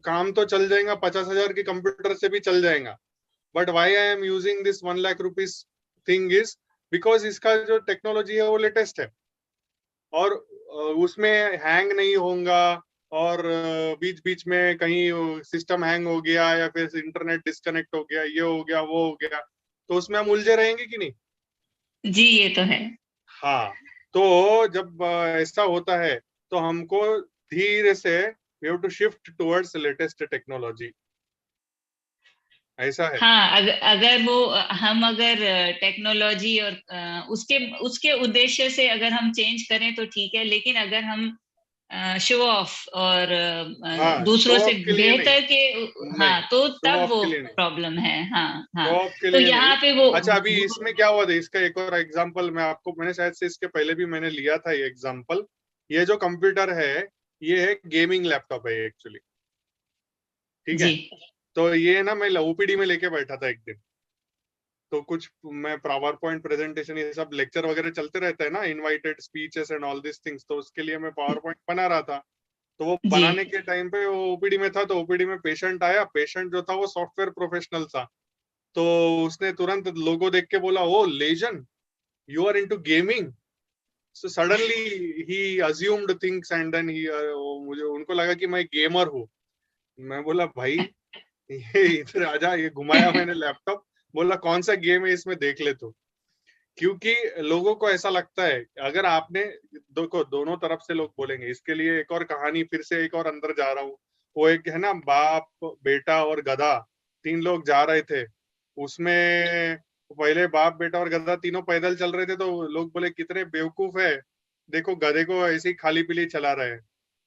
S1: काम तो चल जाएगा, 50,000 के कंप्यूटर से भी चल जाएगा। But why I am using this 1 lakh rupees thing is because इसका जो टेक्नोलॉजी है वो लेटेस्ट है, और उसमें हैंग नहीं होगा, और बीच बीच में कहीं सिस्टम हैंग हो गया या फिर इंटरनेट डिस्कनेक्ट हो गया, ये हो गया वो हो गया, तो उसमें हम उलझे रहेंगे कि नहीं।
S3: जी ये तो है।
S1: हाँ, तो जब ऐसा होता है तो हमको धीरे से we have to shift towards latest technology, ऐसा है।
S3: हाँ, अगर वो हम अगर टेक्नोलॉजी और उसके उसके उद्देश्य से अगर हम चेंज करें तो ठीक है, लेकिन अगर हम शो ऑफ और
S1: हाँ, शो
S3: दूसरों से
S1: ऑफ के लिए नहीं,
S3: बेहतर के,
S1: नहीं,
S3: हाँ, तो
S1: शो
S3: तब
S1: ऑफ
S3: वो
S1: के लिए नहीं,
S3: प्रॉब्लम है। हाँ,
S1: शो
S3: हाँ,
S1: ऑफ के
S3: तो
S1: लिए नहीं।
S3: यहाँ पे वो,
S1: अच्छा, अभी
S3: वो
S1: इसमें क्या हुआ था, इसका एक और एग्जांपल मैं आपको, मैंने शायद से इसके पहले भी मैंने लिया था ये एग्जांपल। ये जो कंप्यूटर है ये एक गेमिंग लैपटॉप है एक्चुअली, ठीक है।
S3: जी
S1: तो ये ना मैं ओपीडी में लेके बैठा था एक दिन, तो कुछ मैं पावर पॉइंट प्रेजेंटेशन, ये सब लेक्चर वगैरह चलते रहते हैं ना, invited speeches and all this things, तो उसके लिए मैं पावर पॉइंट बना रहा था। तो वो
S3: जी
S1: बनाने के टाइम पे वो ओपीडी में था, तो ओपीडी में पेशेंट आया, पेशेंट जो था वो सॉफ्टवेयर प्रोफेशनल था। तो उसने तुरंत लोगो देख के बोला, oh legend, you are into gaming. So suddenly he assumed things and then he, मुझे उनको लगा कि मैं गेमर हूँ। मैं बोला भाई ये इधर आजा, ये घुमाया मैंने लैपटॉप, बोला कौन सा गेम है इसमें देख ले तो। क्योंकि लोगों को ऐसा लगता है, अगर आपने देखो दोनों तरफ से लोग बोलेंगे। इसके लिए एक और कहानी, फिर से एक और अंदर जा रहा हूँ। वो एक है ना, बाप बेटा और गधा, 3 लोग जा रहे थे उसमें। पहले बाप बेटा और गधा तीनों पैदल चल रहे थे, तो लोग बोले कितने बेवकूफ है, देखो गधे को ऐसे ही खाली पीली चला रहे हैं।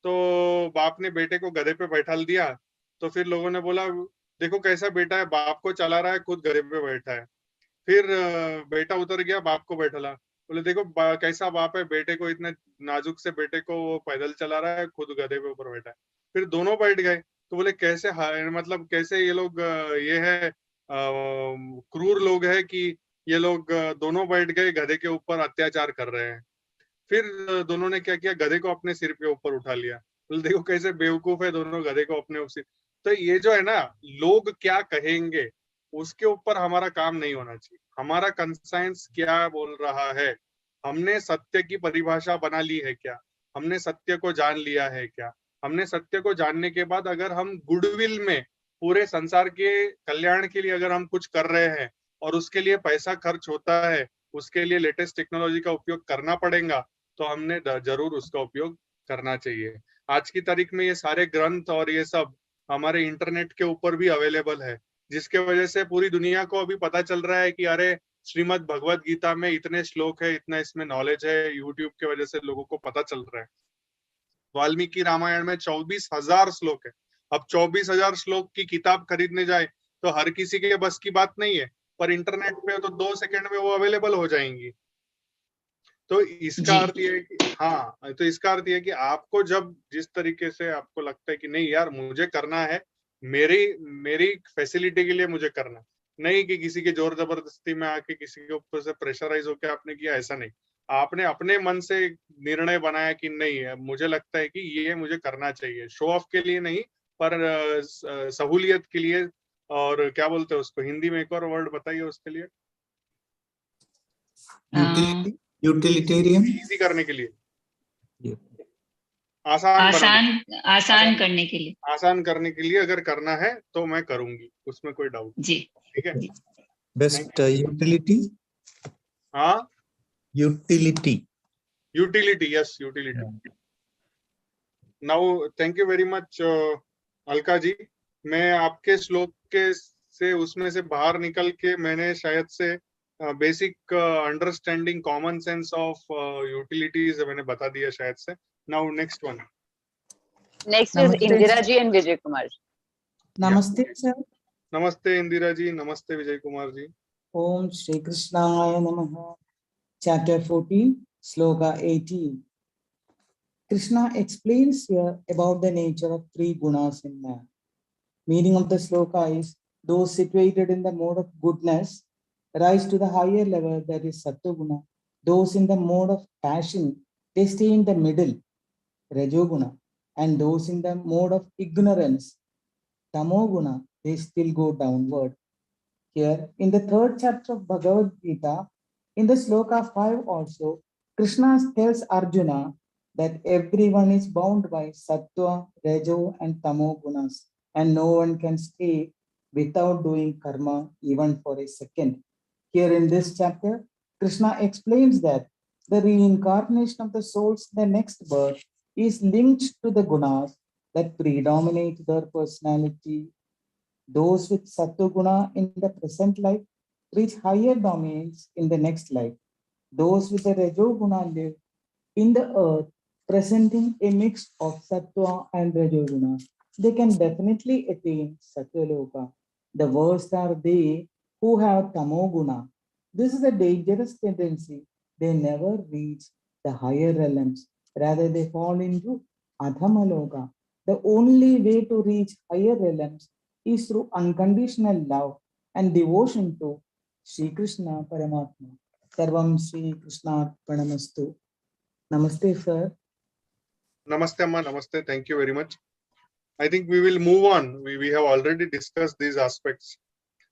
S1: तो बाप ने बेटे को गधे पे बैठा दिया। तो फिर लोगों ने बोला देखो कैसा बेटा है, बाप को चला रहा है, खुद गधे पे बैठा है। फिर बेटा उतर गया, बाप को बैठला, बोले देखो कैसा बाप है, बेटे को इतने नाजुक से बेटे को वो पैदल चला रहा है, खुद गधे पे ऊपर बैठा है। फिर दोनों बैठ गए, तो बोले कैसे मतलब कैसे ये लोग ये है क्रूर लोग है कि ये लोग दोनों बैठ गए गधे के ऊपर अत्याचार कर रहे हैं। फिर दोनों ने क्या किया, गधे को अपने सिर पे ऊपर उठा लिया। बोले देखो कैसे बेवकूफ है दोनों, गधे को अपने सिर। तो ये जो है ना, लोग क्या कहेंगे उसके ऊपर हमारा काम नहीं होना चाहिए। हमारा कंसाइंस क्या बोल रहा है, हमने सत्य की परिभाषा बना ली है क्या, हमने सत्य को जान लिया है क्या। हमने सत्य को जानने के बाद अगर हम गुडविल में पूरे संसार के कल्याण के लिए अगर हम कुछ कर रहे हैं और उसके लिए पैसा खर्च होता है, उसके लिए लेटेस्ट टेक्नोलॉजी का उपयोग करना पड़ेगा, तो हमने जरूर उसका उपयोग करना चाहिए। आज की तारीख में ये सारे ग्रंथ और ये सब हमारे इंटरनेट के ऊपर भी अवेलेबल है, जिसके वजह से पूरी दुनिया को अभी पता चल रहा है कि अरे श्रीमद् भगवत गीता में इतने श्लोक है, इतना इसमें नॉलेज है। यूट्यूब की वजह से लोगों को पता चल रहा है। वाल्मीकि रामायण में 24,000 श्लोक है। अब 24,000 श्लोक की किताब खरीदने जाए तो हर किसी के बस की बात नहीं है, पर इंटरनेट पे तो 2 सेकंड में वो अवेलेबल हो जाएंगी। तो इसका
S3: जी
S1: अर्थ ये है कि हाँ, तो इसका अर्थ ये है कि आपको जब जिस तरीके से आपको लगता है कि नहीं यार मुझे करना है, मेरी मेरी फैसिलिटी के लिए मुझे करना, नहीं कि किसी के जोर जबरदस्ती में आके किसी के ऊपर से प्रेशराइज होकर आपने किया, ऐसा नहीं। आपने अपने मन से निर्णय बनाया कि नहीं मुझे लगता है कि ये मुझे करना चाहिए, शो ऑफ के लिए नहीं, पर सहूलियत के लिए। और क्या बोलते हैं उसको हिंदी में, एक और वर्ड बताइए उसके लिए।
S9: यूटिलिटी, यूटिलिटेरियन,
S1: इजी करने के लिए, आसान बनाने,
S3: आसान करने के लिए।
S1: आसान करने के लिए अगर करना है तो मैं करूंगी, उसमें कोई डाउट।
S3: जी
S1: ठीक है,
S3: जी
S9: best utility,
S1: Ah,
S9: Utility.
S1: utility. Yes, utility.
S9: Yeah.
S1: Now, thank you very much, Alka ji. मैं आपके श्लोक के से उसमें से बाहर निकल के मैंने शायद से basic understanding common sense of utilities मैंने बता दिया शायद से. Now next one.
S8: Next is
S10: Namaste.
S8: Indira ji and Vijay Kumar.
S10: Namaste, sir.
S1: नमस्ते इंदिरा जी, नमस्ते Vijay Kumar ji.
S10: Om Shri Krishnaya Namaha. Chapter 14, Shloka 18. Krishna explains here about the nature of three gunas in man. Meaning of the shloka is those situated in the mode of goodness rise to the higher level, that is Sattva-guna. Those in the mode of passion, they stay in the middle, Rajoguna. And those in the mode of ignorance, Tamoguna, they still go downward. Here, in the third chapter of Bhagavad Gita, in the Shloka 5 also, Krishna tells Arjuna that everyone is bound by Sattva, Rajo, and Tamo gunas, and no one can stay without doing karma even for a second. Here in this chapter, Krishna explains that the reincarnation of the souls in the next birth is linked to the gunas that predominate their personality. Those with Sattva-guna in the present life reach higher domains in the next life. Those with the Rajo-guna live in the earth, presenting a mix of Sattva and Rajo-guna. They can definitely attain Sattva-loka. The worst are they who have Tamo-guna. This is a dangerous tendency. They never reach the higher realms. Rather, they fall into Adhamaloka. The only way to reach higher realms is through unconditional love and devotion to Sri Krishna Paramatma. Sarvam Sri Krishna Pranamastu. Namaste, sir.
S1: Namaste, Amma. Namaste. Thank you very much. I think we will move on. We have already discussed these aspects.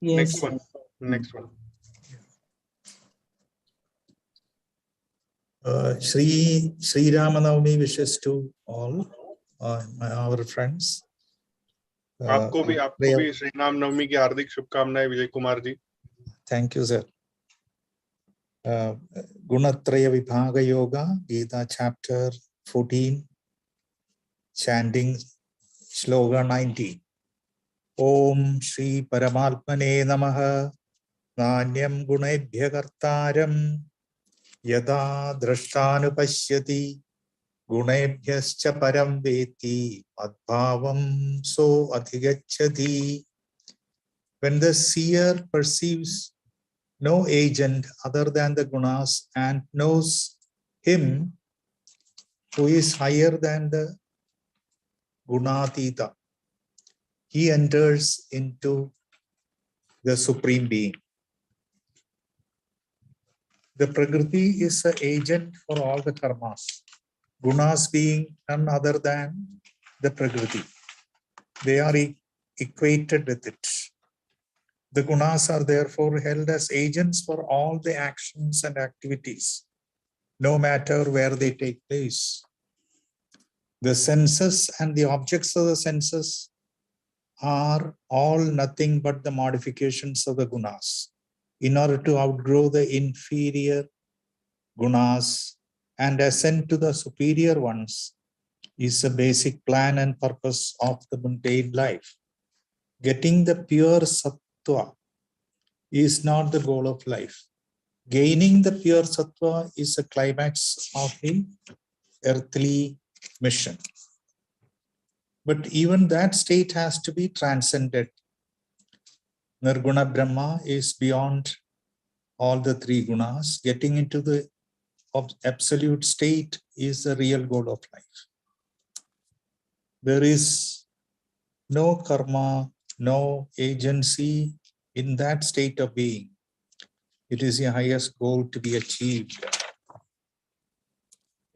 S10: Yes.
S1: Next one. Next one.
S9: Sri Ramanavami wishes to all our friends.
S1: आपको भी श्री राम नवमी की हार्दिक शुभकामनाएं Vijay Kumar ji.
S9: Thank you, sir. Gunatraya Vibhaga Yoga, Gita chapter 14, chanting Shloka 90. Om Shri Paramatmane Namaha, Nanyam Gunebhya Kartaram, Yada Drashtanupashyati, Gunebhyascha Param Veti, Adbhavam So Adhigachati. When the seer perceives no agent other than the gunas and knows him who is higher than the gunatita, he enters into the Supreme Being. The Prakriti is the agent for all the karmas. Gunas being none other than the Prakriti. They are equated with it. The gunas are therefore held as agents for all the actions and activities, no matter where they take place. The senses and the objects of the senses are all nothing but the modifications of the gunas. In order to outgrow the inferior gunas and ascend to the superior ones is the basic plan and purpose of the mundane life. Getting the pure sattva is not the goal of life. Gaining the pure sattva is the climax of the earthly mission. But even that state has to be transcended. Nirguna Brahma is beyond all the three gunas. Getting into the absolute state is the real goal of life. There is no karma, no agency in that state of being. It is the highest goal to be achieved.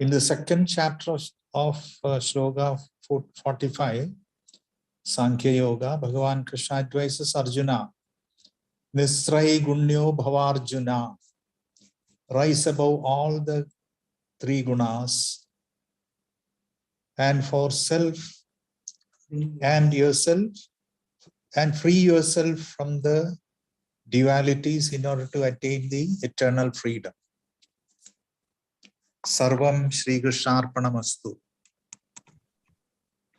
S9: In the second chapter of Shloka 45, Sankhya Yoga, Bhagavan Krishna advises Arjuna, Nisrai Gunyo Bhavarjuna, rise above all the three gunas and for self and yourself and free yourself from the dualities in order to attain the eternal freedom. Sarvam Shri Krishnarpanamastu.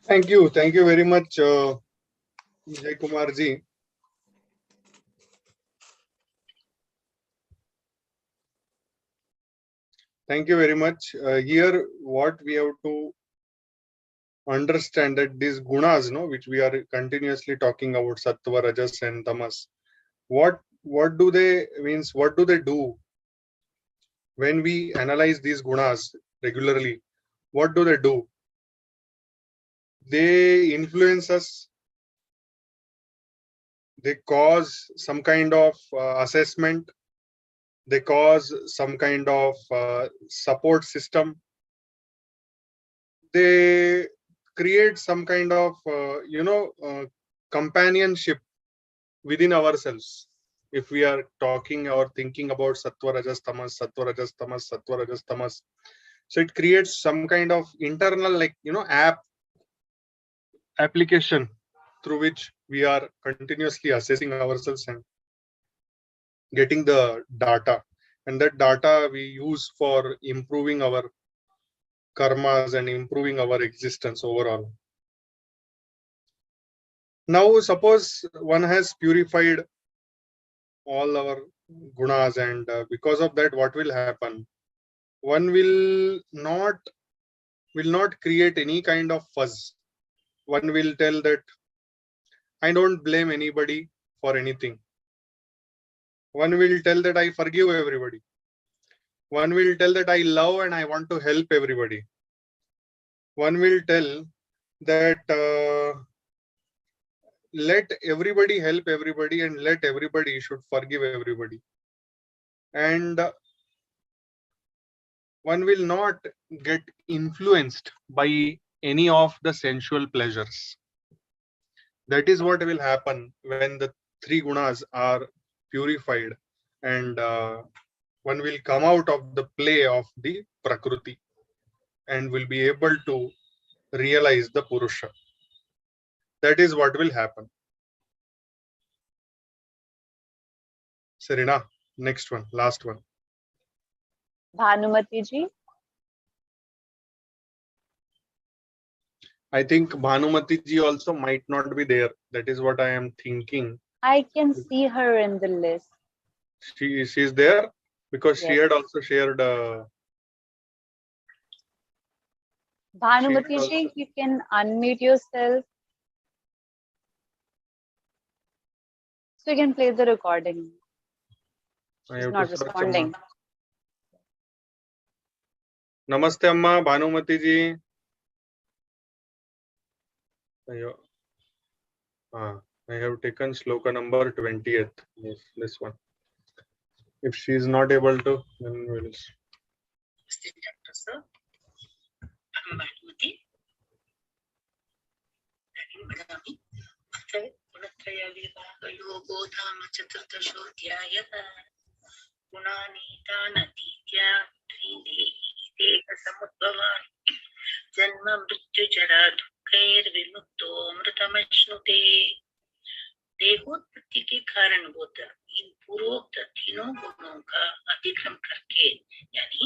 S1: Thank you. Thank you very much, Jai Kumar ji. Thank you very much. Here, what we have to understand that these gunas, no, which we are continuously talking about, sattva, rajas, and tamas. What do they means? What do they do when we analyze these gunas regularly? What do they do? They influence us. They cause some kind of assessment. They cause some kind of support system. They create some kind of companionship within ourselves. If we are talking or thinking about sattva, rajas, tamas, sattva, rajas, tamas, sattva, rajas, tamas, so it creates some kind of internal, application through which we are continuously assessing ourselves and getting the data, and that data we use for improving our karmas and improving our existence overall. Now, suppose one has purified all our gunas, and because of that, what will happen? One will not create any kind of fuzz. One will tell that I don't blame anybody for anything. One will tell that I forgive everybody. One will tell that I love and I want to help everybody. One will tell that let everybody help everybody and let everybody should forgive everybody. And one will not get influenced by any of the sensual pleasures. That is what will happen when the three gunas are purified, and one will come out of the play of the Prakriti and will be able to realize the Purusha. That is what will happen. Serena, next one, last one.
S8: Bhanumati ji.
S1: I think Bhanumati ji also might not be there. That is what I am thinking.
S8: I can see her in the list.
S1: She is there because she
S8: Yes.
S1: had also shared.
S8: Bhanumati ji, you can unmute yourself. So you can play the recording.
S1: I
S8: She's
S1: have
S8: not
S1: to search,
S8: responding.
S1: Amma. Namaste, Amma. Bhanumati ji. I have taken Shloka number 20th. Yes, this one. If she is not able to, then we'll.
S11: जन्म मृत्यु जरा दुःखैर्विमुक्तो अमृतमश्नुते देहोत्पत्ति के कारणभूत इन पूर्वोक्त तीनों गुणों का अतिक्रम करके, यानी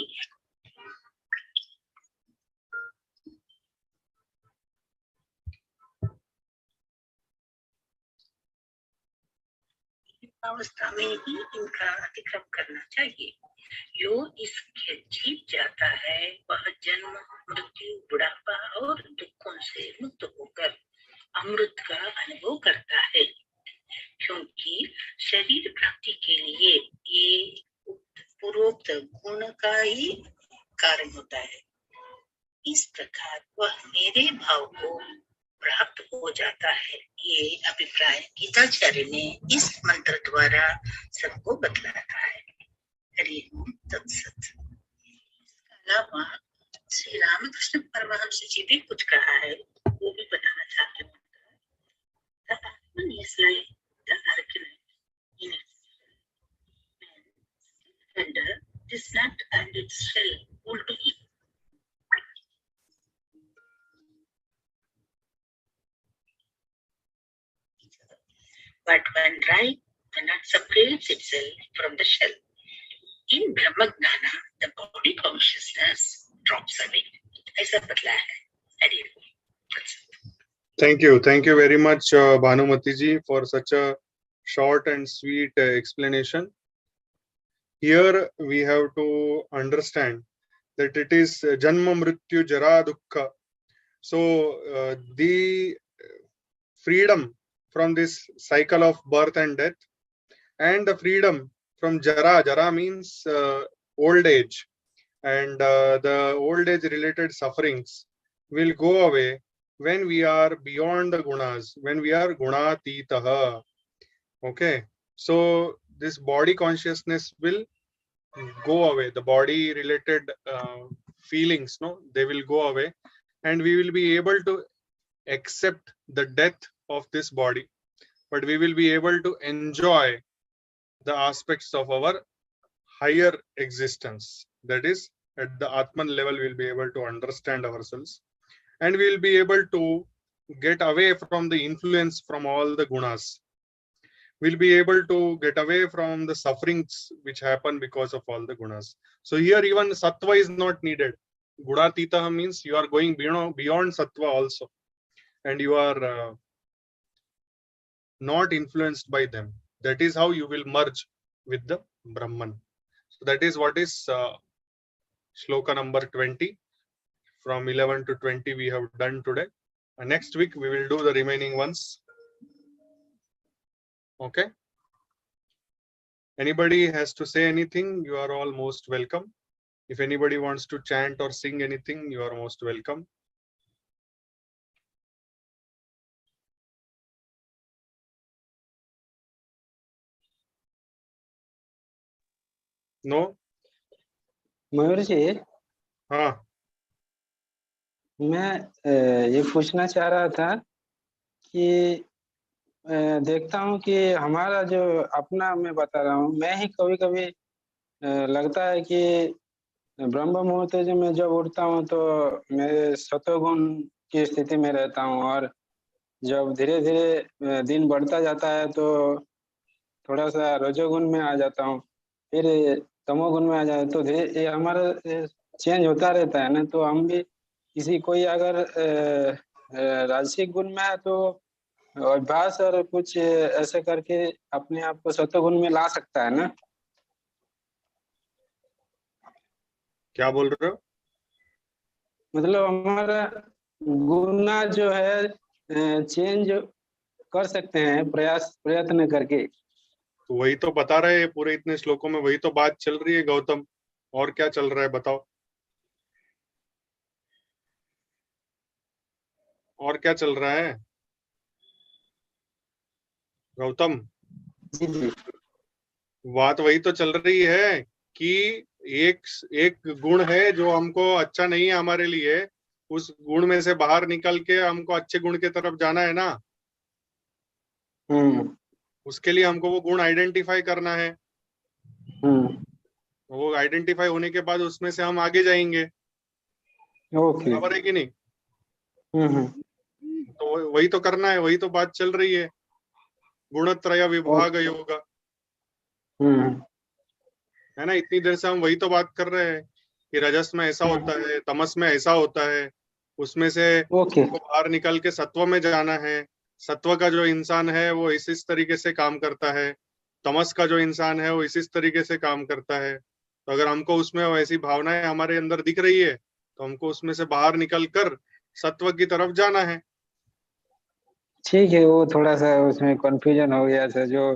S11: अवस्था में ही इनका अतिक्रम करना चाहिए। जो इसके जीत जाता है वह जन्म मृत्यु बुढ़ापा और दुखों से मुक्त होकर अमृत का अनुभव करता है, क्योंकि शरीर प्राप्ति के लिए ये पूर्वोक्त गुण का ही कारण होता है। इस प्रकार वह मेरे भाव को प्राप्त हो जाता है। ये अभिप्राय गीताचार्य ने इस मंत्र द्वारा सबको बतलाता है। हरि ओम तत्सत। इसके अलावा श्री रामकृष्ण परमहंस जी भी कुछ कहा है, वो भी बताना चाहते हैं। The Atman is like the argument in its fender, this nut and its shell pull to eat. But when ripe, cannot separate itself from the shell. In Brahma Gnana, the body consciousness drops away. ऐसा बदला है. हरि ओम. That's it.
S1: Thank you very much, Bhanumati ji, for such a short and sweet explanation. Here we have to understand that it is Janma Mrityu Jara Dukkha. So the freedom from this cycle of birth and death, and the freedom from Jara. Jara means old age, and the old age related sufferings will go away when we are beyond the gunas, when we are gunatitaha. Okay, so this body consciousness will go away. The body related feelings, no, they will go away, and we will be able to accept the death of this body, but we will be able to enjoy the aspects of our higher existence. That is, at the Atman level, we'll be able to understand ourselves, and we'll be able to get away from the influence from all the gunas. We'll be able to get away from the sufferings which happen because of all the gunas. So here even sattva is not needed. Gunatita means you are going beyond sattva also, and you are not influenced by them. That is how you will merge with the Brahman. So that is what is Shloka number 20. From 11 to 20 we have done today. Next week we will do the remaining ones. Okay. Anybody has to say anything, you are all most welcome. If anybody wants to chant or sing anything, you are most welcome. No?
S6: मयूर जी,
S1: हाँ,
S6: मैं ये पूछना चाह रहा था कि देखता हूँ कि हमारा जो अपना, मैं बता रहा हूँ, मैं ही कभी कभी लगता है कि ब्रह्म मुहूर्त में जब उठता हूँ तो मेरे सतोगुण की स्थिति में रहता हूँ, और जब धीरे धीरे दिन बढ़ता जाता है तो थोड़ा सा रजोगुण में आ जाता हूँ, फिर तमोगुण में आ जाता है, तो धीरे ये हमारा चेंज होता रहता है ना. तो हम भी किसी कोई अगर राजसिक गुण में है तो अभ्यास और कुछ ऐसे करके अपने आप को सतोगुण में ला सकता है ना.
S1: क्या बोल रहे हो?
S6: मतलब हमारा गुना जो है चेंज कर सकते हैं प्रयत्न करके.
S1: तो वही तो बता रहे हैं पूरे इतने श्लोकों में, वही तो बात चल रही है गौतम. और क्या चल रहा है बताओ? और क्या चल रहा है गौतम?
S6: जी जी.
S1: बात वही तो चल रही है कि एक गुण है जो हमको अच्छा नहीं है हमारे लिए, उस गुण में से बाहर निकल के हमको अच्छे गुण के तरफ जाना है ना. उसके लिए हमको वो गुण आइडेंटिफाई करना है. वो आइडेंटिफाई होने के बाद उसमें से हम आगे जाएंगे.
S6: ओके.
S1: बराबर है कि नहीं? तो वही तो करना है, वही तो बात चल रही है. गुणत्रय विभाग योग है ना. इतनी देर से हम वही तो बात कर रहे हैं कि रजस में ऐसा होता है, तमस में ऐसा होता है, उसमें से हमको बाहर निकल के सत्व में जाना है. सत्व का जो इंसान है वो इस तरीके से काम करता है, तमस का जो इंसान है वो इस तरीके से काम करता है. तो अगर हमको उसमें वैसी भावनाएं हमारे अंदर दिख रही है तो हमको उसमें से बाहर निकल कर सत्व की तरफ जाना है.
S6: ठीक है, वो थोड़ा सा उसमें कंफ्यूजन हो गया था. जो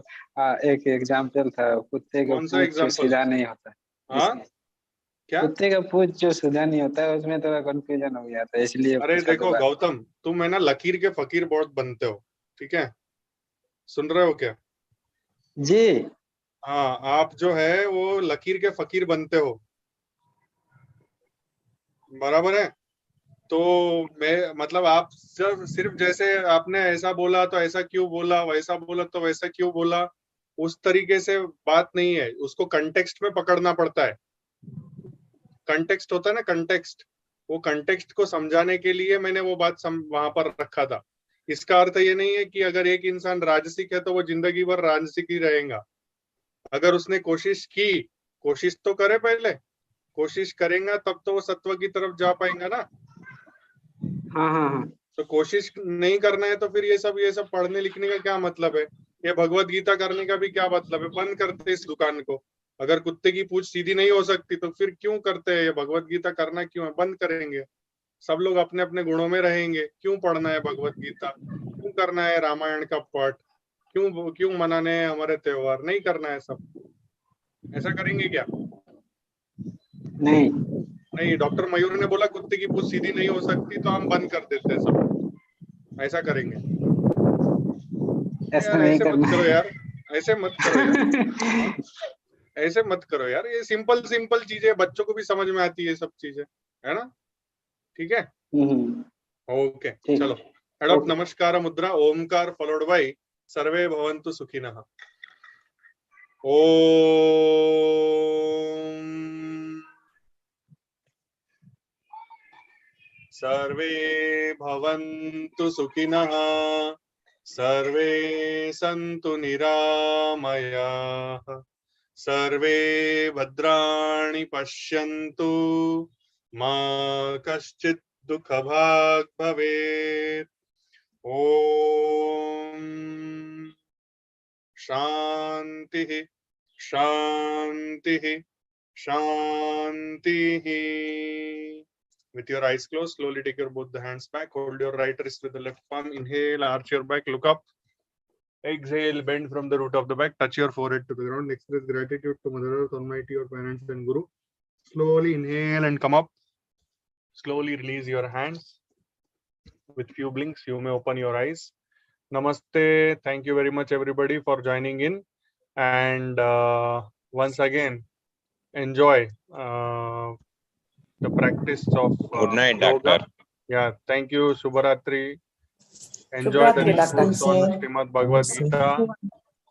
S6: एक एग्जाम्पल था, कुत्ते का
S1: कौन सा
S6: पूंछ जो
S1: एग्जाम्पल?
S6: सीधा नहीं होता,
S1: हाँ, क्या?
S6: कुत्ते का पूंछ जो सीधा नहीं होता है, उसमें थोड़ा कंफ्यूजन हो गया था, इसलिए
S1: अरे
S6: पूछा
S1: देखो
S6: दोबारा.
S1: गौतम, तुम है ना लकीर के फकीर बहुत बनते हो. ठीक है, सुन रहे हो क्या?
S6: जी.
S1: हाँ, आप जो है वो लकीर के फकीर बनते हो. बराबर है. तो मैं मतलब आप सिर्फ जैसे आपने ऐसा बोला तो ऐसा क्यों बोला, वैसा बोला तो वैसा क्यों बोला, उस तरीके से बात नहीं है. उसको कंटेक्स्ट में पकड़ना पड़ता है. कंटेक्स्ट होता है ना, कंटेक्स्ट. वो कंटेक्स्ट को समझाने के लिए मैंने वो बात वहां पर रखा था इसका अर्थ ये नहीं है कि अगर एक इंसान राजसिक है तो वो जिंदगी भर राजसिक ही रहेगा। अगर उसने कोशिश की, कोशिश तो करे, पहले कोशिश करेगा तब तो वो सत्व की तरफ जा पाएगा ना।
S6: हाँ हाँ हाँ।
S1: तो कोशिश नहीं करना है तो फिर ये सब पढ़ने लिखने का क्या मतलब है? ये भगवत गीता करने का भी क्या मतलब है? बंद करते इस दुकान को। अगर कुत्ते की पूंछ सीधी नहीं हो सकती तो फिर क्यों करते हैं? ये भगवत गीता करना क्यों है? बंद करेंगे। सब लोग अपने अपने गुणों में रहेंगे। क्यों पढ़ना है भगवत गीता? क्यों करना है रामायण का पाठ? क्यों मनाने हैं हमारे त्योहार? नहीं करना है सब। ऐसा करेंगे क्या? नहीं, डॉक्टर मयूर ने बोला कुत्ते की पूंछ सीधी नहीं हो सकती तो हम बंद कर देते हैं सब। ऐसा करेंगे?
S6: ऐसा
S1: यार
S6: नहीं
S1: ऐसे मत
S6: करना
S1: करो
S6: है।
S1: यार, ऐसे मत करो यार। ऐसे मत करो यार। ये सिंपल चीजें बच्चों को भी समझ में आती है सब चीजें, है ना? ठीक है, ओके,
S6: ठीक।
S1: चलो अडॉप्ट
S6: ओके।
S1: नमस्कार मुद्रा, ओमकार फॉलोड बाय सर्वे भवन्तु सुखिनः। ओम सर्वे भवन्तु सुखिनः, सर्वे सन्तु निरामयाः, सर्वे भद्राणि पश्यन्तु, मा कश्चित् दुःखभाग् भवेत्। ओम शांति शांति शांति। With your eyes closed, slowly take your both the hands back. Hold your right wrist with the left palm. Inhale, arch your back, look up. Exhale, bend from the root of the back. Touch your forehead to the ground. Express gratitude to Mother Earth, Almighty, your parents and Guru. Slowly inhale and come up. Slowly release your hands. With few blinks, you may open your eyes. Namaste. Thank you very much, everybody, for joining in. And once again, enjoy the practice of
S2: Good night,
S1: yoga.
S2: doctor.
S1: Yeah, thank you, Shubharatri. Enjoy the discourse on Srimad Bhagavad Gita.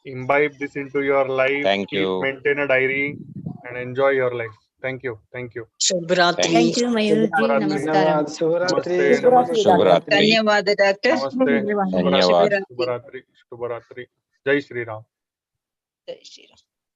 S1: Imbibe this into your life.
S2: Thank
S1: Keep
S2: you.
S1: maintain a diary and enjoy your life. Thank you. Thank you.
S7: Shubhratri.
S8: Thank you, Mayur ji. Namaskaram.
S6: धन्यवाद। शुभरात्रि।
S1: Namaste.
S6: नमस्ते।
S2: Shubhratri.
S4: धन्यवाद doctor.
S1: Namaste.
S2: धन्यवाद।
S1: Shubharatri. Shubharatri. Jai Shri Ram.
S4: जय श्री राम।